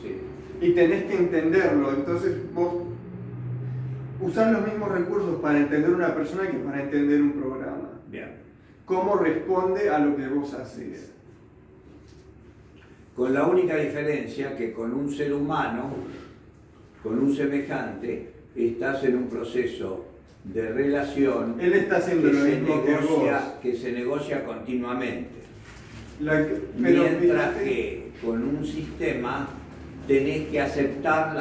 Sí. Y tenés que entenderlo. Entonces vos usás los mismos recursos para entender una persona que para entender un programa. Bien. Cómo responde a lo que vos haces. Con la única diferencia que con un ser humano, con un semejante, estás en un proceso de relación. Él está haciendo lo mismo que vos, que se negocia continuamente. Pero mientras que con un sistema tenés que aceptar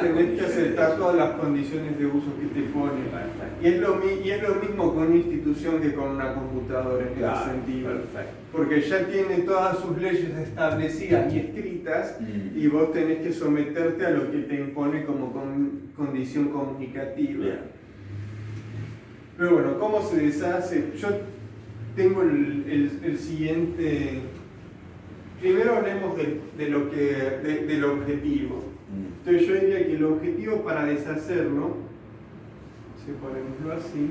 todas las condiciones de uso que te pone. Y es lo mismo con una institución que con una computadora en ese sentido. Perfecto. Porque ya tiene todas sus leyes establecidas y escritas, y vos tenés que someterte a lo que te impone como condición comunicativa. Bien. Pero bueno, ¿cómo se deshace? Yo tengo el siguiente. Primero hablemos del objetivo. Entonces yo diría que el objetivo para deshacerlo, separémoslo así,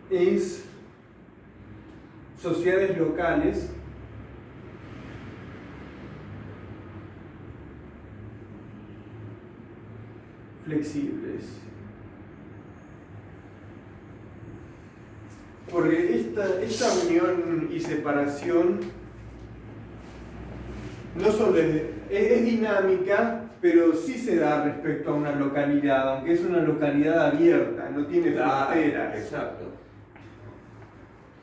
es sociedades locales flexibles. Porque esta unión y separación no solo es dinámica, pero sí se da respecto a una localidad, aunque es una localidad abierta, no tiene fronteras. Exacto.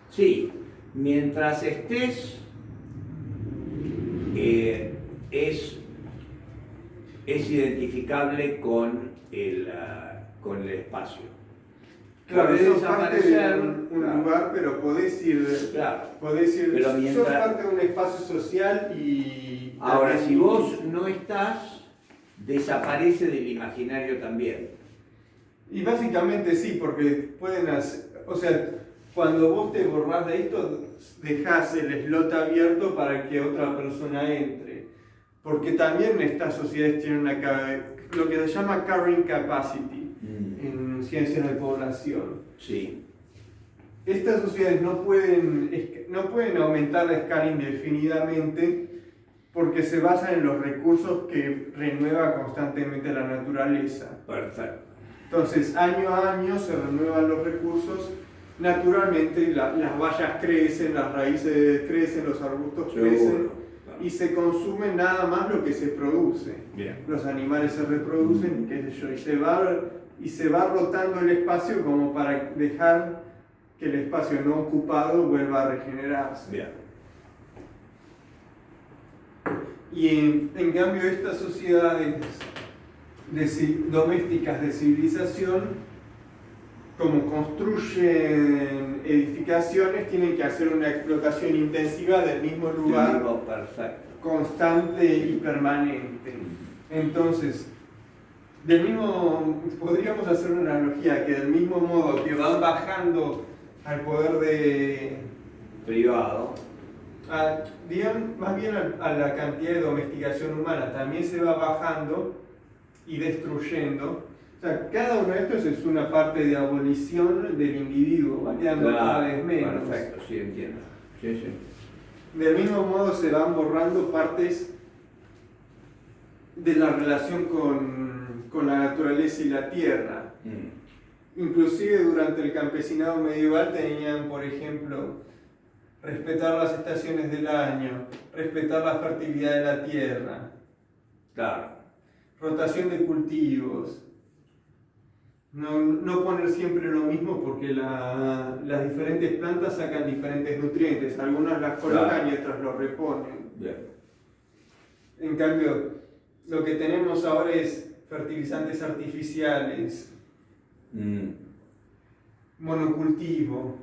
Sí, mientras estés, es identificable con el espacio. Claro, sos parte de un lugar, pero podés ir, pero sos parte de un espacio social y... Ahora, si vos no estás, desaparece del imaginario también. Y básicamente sí, porque pueden hacer, o sea, cuando vos te borrás de esto, dejás el slot abierto para que otra persona entre. Porque también estas sociedades tienen lo que se llama carrying capacity en ciencias de población. Sí. Estas sociedades no pueden aumentar la escala indefinidamente porque se basan en los recursos que renueva constantemente la naturaleza. Perfecto. Entonces, año a año se renuevan los recursos. Naturalmente, las vallas crecen, las raíces crecen, los arbustos crecen, y se consume nada más lo que se produce. Bien. Los animales se reproducen, qué sé yo, y se va rotando el espacio como para dejar que el espacio no ocupado vuelva a regenerarse. Bien. Y en cambio estas sociedades domésticas de civilización, como construyen edificaciones, tienen que hacer una explotación intensiva del mismo lugar, constante y permanente. Entonces, podríamos hacer una analogía que del mismo modo que van bajando al poder de... privado. Digamos, más bien a la cantidad de domesticación humana, también se va bajando y destruyendo. O sea, cada uno de estos es una parte de abolición del individuo, va quedando cada vez menos. Perfecto, sí, entiendo. Sí, sí. Del mismo modo se van borrando partes de la relación con la naturaleza y la tierra. Inclusive durante el campesinado medieval tenían, por ejemplo, respetar las estaciones del año, respetar la fertilidad de la tierra, Claro. rotación de cultivos, no poner siempre lo mismo porque las diferentes plantas sacan diferentes nutrientes, algunas las colocan y otras los reponen. Bien. En cambio, lo que tenemos ahora es fertilizantes artificiales, monocultivo,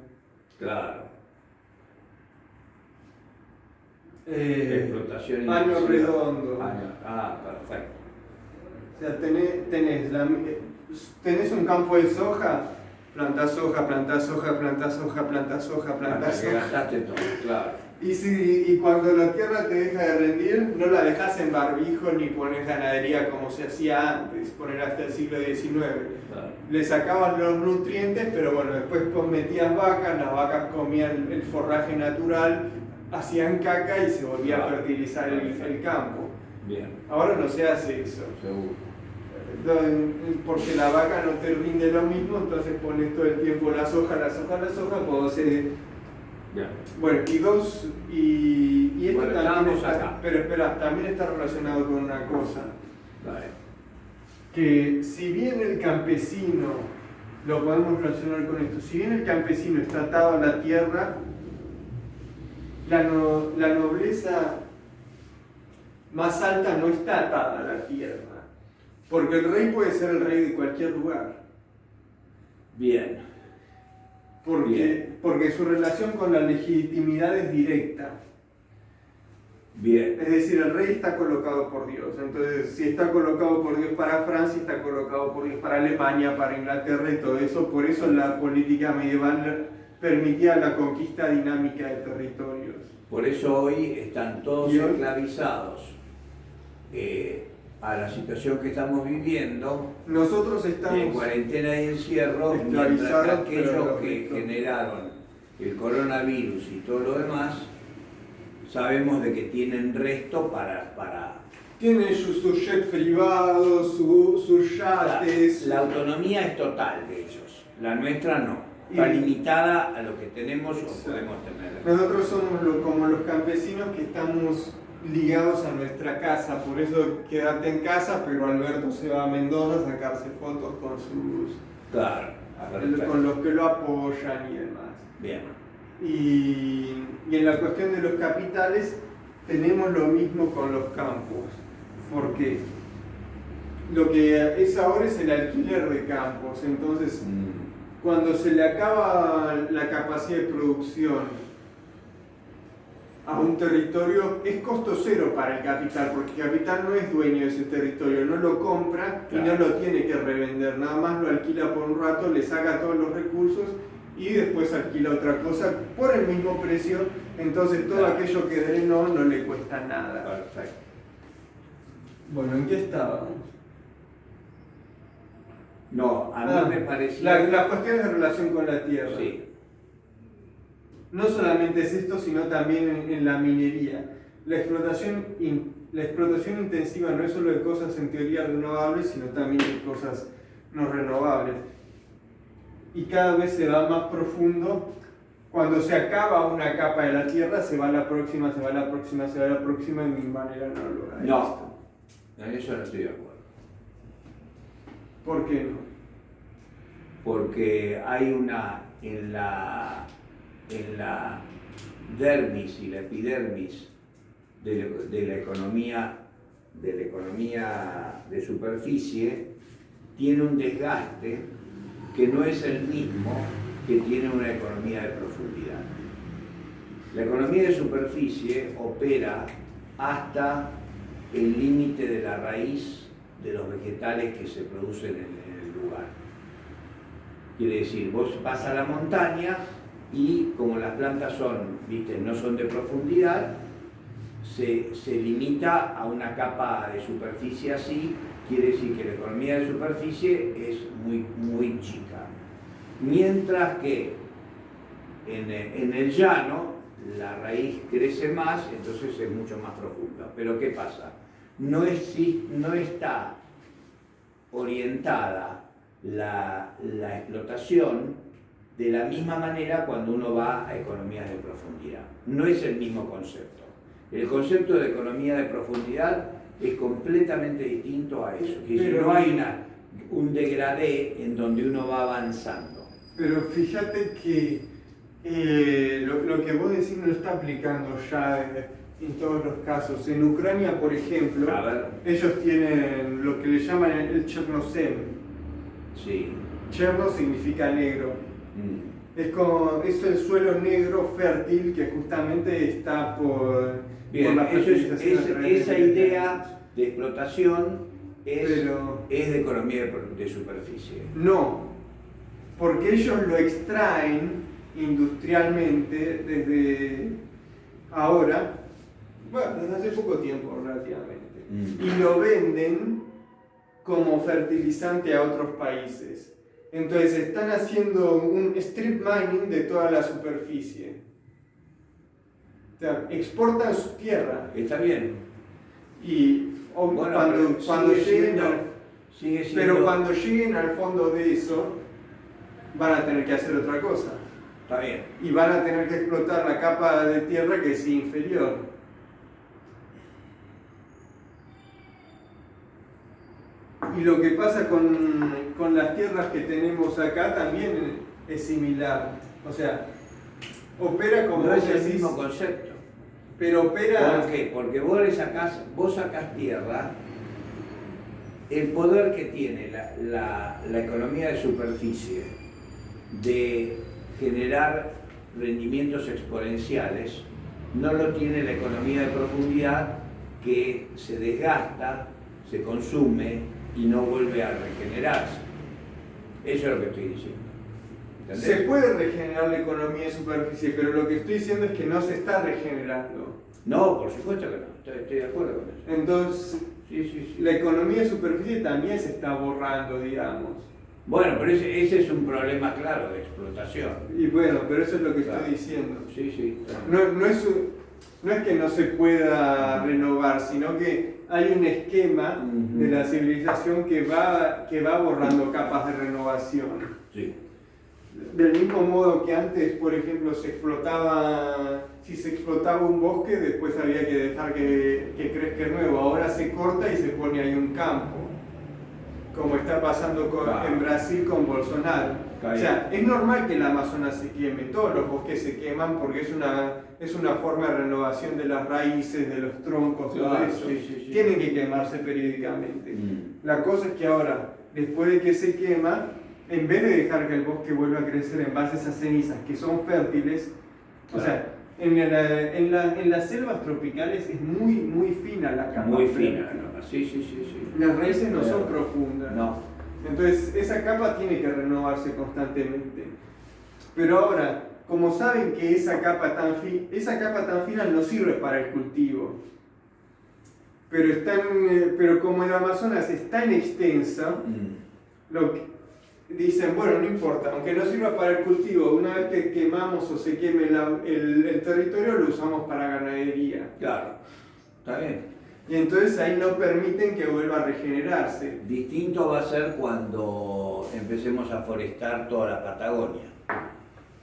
Claro. explotación año redondo. Perfecto. O sea, tenés un campo de soja, plantás soja, plantás soja, plantás soja, plantás soja, plantás Hasta que soja. gastaste todo, claro. Y cuando la tierra te deja de rendir, no la dejas en barbijo ni pones ganadería como se hacía antes, poner hasta el siglo XIX. Claro. Le sacabas los nutrientes, pero bueno, después metías vacas, las vacas comían el forraje natural, hacían caca y se volvía a fertilizar el campo. Bien. Ahora no se hace eso. Seguro. Porque la vaca no te rinde lo mismo, entonces pones todo el tiempo la soja, puedo ser... Bien. Bueno, y esto Bueno, también estamos acá. pero espera, también está relacionado con una cosa, Vale. que si bien el campesino, lo podemos relacionar con esto, si bien el campesino está atado a la tierra, la nobleza más alta no está atada a la tierra, porque el rey puede ser el rey de cualquier lugar. Bien. Porque su relación con la legitimidad es directa. Bien. Es decir, el rey está colocado por Dios. Entonces, si está colocado por Dios para Francia, está colocado por Dios para Alemania, para Inglaterra y todo eso. Por eso la política medieval permitía la conquista dinámica de territorios. Por eso hoy están todos ¿Y hoy? esclavizados a la situación que estamos viviendo, Nosotros estamos en cuarentena y encierro, mientras que esclavizados, aquellos pero que correcto. generaron el coronavirus y todo lo demás, sabemos de que tienen resto para Tienen sus jets privados, sus yates. la autonomía es total de ellos, la nuestra no, está limitada a lo que tenemos o podemos tener. Nosotros somos como los campesinos que estamos ligados a nuestra casa, por eso quédate en casa, pero Alberto se va a Mendoza a sacarse fotos con Claro, con los que lo apoyan y demás. bien. Y en la cuestión de los capitales tenemos lo mismo con los campos, porque lo que es ahora es el alquiler de campos, entonces cuando se le acaba la capacidad de producción a un territorio, es costo cero para el capital, porque el capital no es dueño de ese territorio, no lo compra y no lo tiene que revender, nada más lo alquila por un rato, le saca todos los recursos y después alquila otra cosa por el mismo precio, entonces todo aquello que drenó no le cuesta nada. Perfecto. Bueno, ¿en qué estábamos? No, a mí me parecía... La cuestión de relación con la tierra. Sí. No solamente es esto, sino también en la minería. La explotación intensiva no es solo de cosas en teoría renovables, sino también de cosas no renovables. Y cada vez se va más profundo. Cuando se acaba una capa de la tierra, se va a la próxima, se va a la próxima, se va a la próxima, de mi manera no lo hará. No, en eso no estoy de acuerdo. ¿Por qué no? Porque hay una, en la dermis y la epidermis de la economía de superficie, tiene un desgaste que no es el mismo que tiene una economía de profundidad. La economía de superficie opera hasta el límite de la raíz de los vegetales que se producen en el lugar. Quiere decir, vos vas a la montaña y como las plantas no son de profundidad, se limita a una capa de superficie así, quiere decir que la economía de superficie es muy, muy chica. Mientras que en el llano la raíz crece más, entonces es mucho más profunda. Pero ¿qué pasa? No está orientada la explotación de la misma manera cuando uno va a economías de profundidad. No es el mismo concepto. El concepto de economía de profundidad es completamente distinto a eso. Que no hay un degradé en donde uno va avanzando. Pero fíjate que lo que vos decís no está aplicando ya en todos los casos. En Ucrania, por ejemplo, ellos tienen lo que le llaman el Chernozem. Sí. Cherno significa negro. Es el suelo negro fértil que justamente está por la fertilización. Esa idea de explotación es de economía de superficie. No, porque ellos lo extraen industrialmente desde ahora, desde hace poco tiempo relativamente, y lo venden como fertilizante a otros países. Entonces están haciendo un strip mining de toda la superficie. O sea, exportan su tierra. Está bien. Y cuando lleguen pero cuando lleguen al fondo de eso, van a tener que hacer otra cosa. Está bien. Y van a tener que explotar la capa de tierra que es inferior. Y lo que pasa con las tierras que tenemos acá también es similar. O sea, opera como no es el mismo concepto. Pero opera... ¿Por qué? Porque vos sacás tierra, el poder que tiene la economía de superficie de generar rendimientos exponenciales, no lo tiene la economía de profundidad, que se desgasta, se consume y no vuelve a regenerarse. Eso es lo que estoy diciendo. ¿Entendés? Se puede regenerar la economía de superficie, pero lo que estoy diciendo es que no se está regenerando. No, por supuesto que no, estoy de acuerdo con eso. Entonces, sí. La economía de superficie también se está borrando, digamos. Bueno, pero ese es un problema claro de explotación. Y bueno, pero eso es lo que estoy diciendo. Sí. No es que no se pueda renovar, sino que hay un esquema de la civilización que va borrando capas de renovación. Sí. Del mismo modo que antes, por ejemplo, si se explotaba un bosque, después había que dejar que crezca nuevo. Ahora se corta y se pone ahí un campo, como está pasando en Brasil con Bolsonaro. O sea, es normal que el Amazonas se queme, todos los bosques se queman porque es una forma de renovación de las raíces, de los troncos, todo eso. Sí. Tienen que quemarse periódicamente. La cosa es que ahora, después de que se quema, en vez de dejar que el bosque vuelva a crecer en base a esas cenizas que son fértiles, o sea, en las selvas tropicales es muy, muy fina la capa. Muy fina, ¿no? Sí. Las raíces no son profundas. No. Entonces, esa capa tiene que renovarse constantemente. Pero ahora, como saben que esa capa tan fina no sirve para el cultivo, pero como el Amazonas es tan extensa, dicen, bueno, no importa, aunque no sirva para el cultivo, una vez que quemamos o se queme el territorio, lo usamos para ganadería. Claro, está bien. Y entonces ahí no permiten que vuelva a regenerarse. Distinto va a ser cuando empecemos a forestar toda la Patagonia,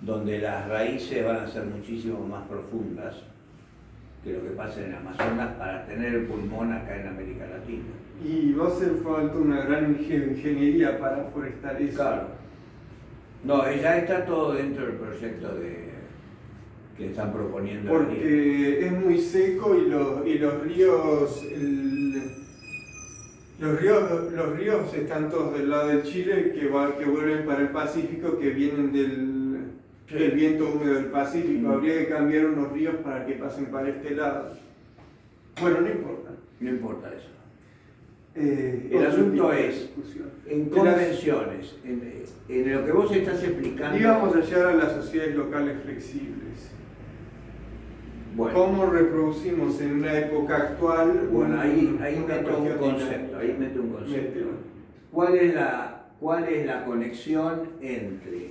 donde las raíces van a ser muchísimo más profundas que lo que pasa en Amazonas para tener el pulmón acá en América Latina. Y va a hacer falta una gran ingeniería para forestar eso. Claro. No, ya está todo dentro del proyecto que están proponiendo. Porque es muy seco y los ríos, los ríos están todos del lado del Chile que vuelven para el Pacífico, que vienen del viento húmedo del Pacífico. Habría que cambiar unos ríos para que pasen para este lado. Bueno, no importa. No importa eso. El asunto es, en convenciones, en lo que vos estás explicando... Íbamos a llegar a las sociedades locales flexibles. Bueno, ¿cómo reproducimos en una época actual? Bueno, ahí meto un concepto, Mételo. ¿Cuál es la conexión entre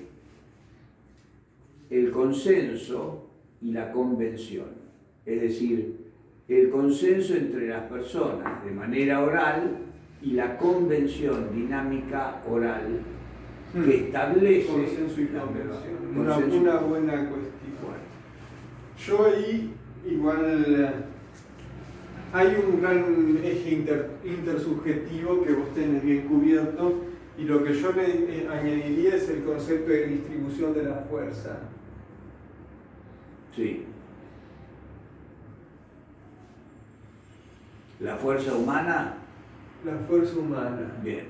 el consenso y la convención? Es decir, el consenso entre las personas de manera oral y la convención dinámica oral que establece... Consenso y convención. Una buena cuestión. Yo ahí igual hay un gran eje intersubjetivo que vos tenés bien cubierto, y lo que yo le añadiría es el concepto de distribución de la fuerza. Sí. ¿La fuerza humana? La fuerza humana. Bien.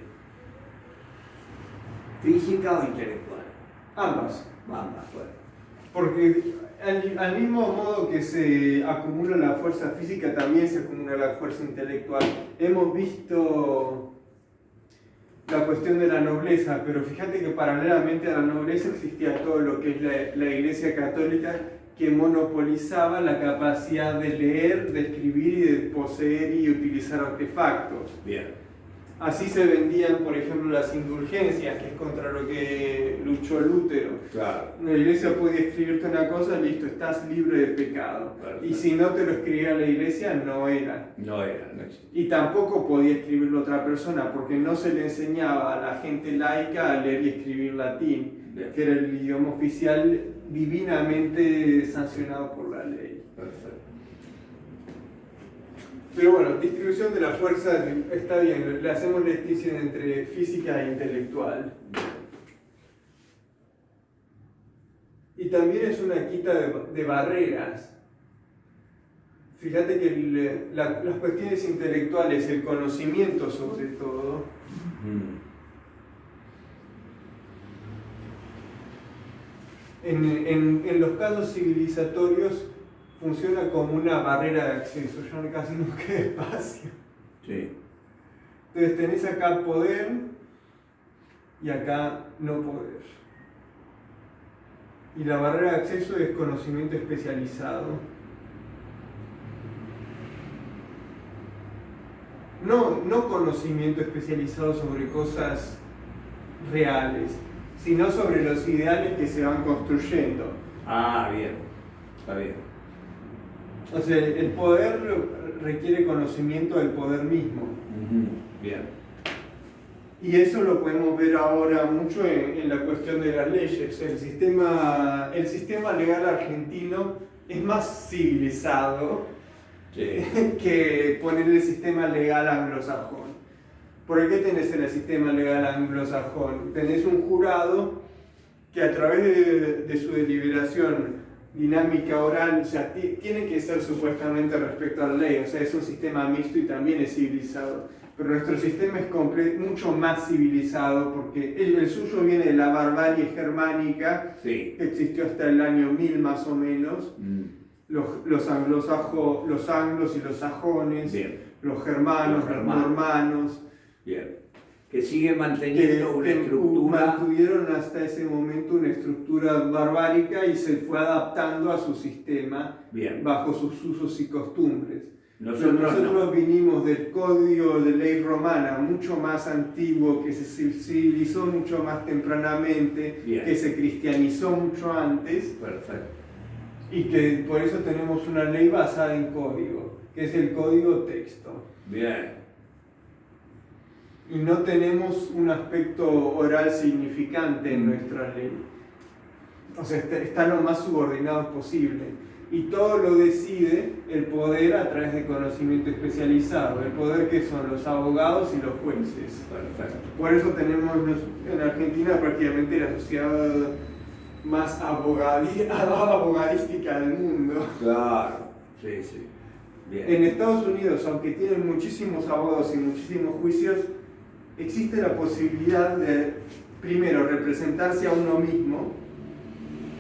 ¿Física o intelectual? Ambas. Ambas, bueno. Porque al mismo modo que se acumula la fuerza física, también se acumula la fuerza intelectual. Hemos visto la cuestión de la nobleza, pero fíjate que paralelamente a la nobleza existía todo lo que es la Iglesia Católica, que monopolizaba la capacidad de leer, de escribir y de poseer y utilizar artefactos. Bien. Así se vendían, por ejemplo, las indulgencias, que es contra lo que luchó Lutero. Claro. La iglesia podía escribirte una cosa, listo, estás libre de pecado. Perfecto. Y si no te lo escribía la iglesia, no era. No existía. Y tampoco podía escribirlo otra persona, porque no se le enseñaba a la gente laica a leer y escribir latín, Bien. que era el idioma oficial divinamente sancionado por la ley. Perfecto. Pero bueno, distribución de la fuerza está bien, le hacemos la distinción entre física e intelectual. Y también es una quita de barreras. Fíjate que las cuestiones intelectuales, el conocimiento sobre todo, en los casos civilizatorios funciona como una barrera de acceso, ya casi no queda espacio. Sí. Entonces tenés acá poder y acá no poder. Y la barrera de acceso es conocimiento especializado. No conocimiento especializado sobre cosas reales, sino sobre los ideales que se van construyendo. Ah, bien. Está bien. O sea, el poder requiere conocimiento del poder mismo. Bien. Y eso lo podemos ver ahora mucho en la cuestión de las leyes. El sistema legal argentino es más civilizado que poner el sistema legal anglosajón. ¿Por qué tenés en el sistema legal anglosajón? Tenés un jurado que a través de su deliberación dinámica oral, o sea, tiene que ser supuestamente respecto a la ley, o sea, es un sistema mixto y también es civilizado. Pero nuestro sistema es mucho más civilizado porque el suyo viene de la barbarie germánica, sí, que existió hasta el año 1000 más o menos. Los anglos y los sajones, bien, los germanos, los normanos. Bien. Que sigue manteniendo una estructura. Mantuvieron hasta ese momento una estructura barbárica y se fue adaptando a su sistema. Bien. Bajo sus usos y costumbres. Nosotros no. Vinimos del código de ley romana, mucho más antiguo, que se civilizó mucho más tempranamente, bien, que se cristianizó mucho antes. Perfecto. Y que por eso tenemos una ley basada en código, que es el código texto. Bien. Y no tenemos un aspecto oral significante en nuestra ley. O sea, está lo más subordinado posible. Y todo lo decide el poder a través de conocimiento especializado. El poder que son los abogados y los jueces. Perfecto. Por eso tenemos en Argentina prácticamente la sociedad más abogadística del mundo. Claro, sí, sí. Bien. En Estados Unidos, aunque tienen muchísimos abogados y muchísimos juicios, existe la posibilidad de, primero, representarse a uno mismo.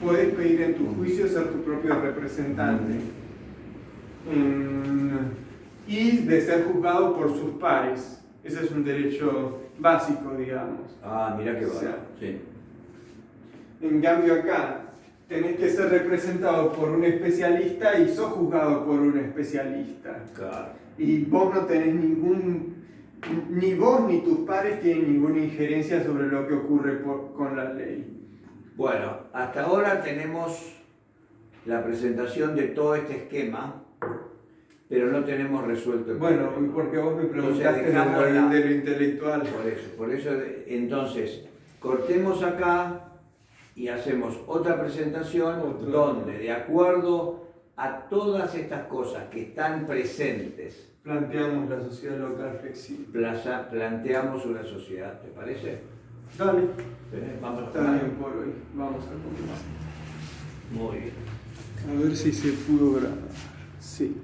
Puedes pedir en tu juicio ser tu propio representante. Y de ser juzgado por sus pares. Ese es un derecho básico, digamos. Ah, mira qué O sea, bueno. Sí. En cambio acá tenés que ser representado por un especialista y sos juzgado por un especialista. Claro. Y vos no tenés ni vos ni tus pares tienen ninguna injerencia sobre lo que ocurre con la ley. Bueno, hasta ahora tenemos la presentación de todo este esquema, pero no tenemos resuelto el Bueno, problema. porque vos me Entonces, preguntaste dejamos de lo intelectual. Por eso, entonces, cortemos acá y hacemos otra presentación donde, de acuerdo a todas estas cosas que están presentes, Planteamos la sociedad local flexible. planteamos una sociedad, ¿te parece? Dale. Vamos a Está comer. bien por hoy. Vamos a comer. Muy bien. A ver si se pudo grabar. Sí.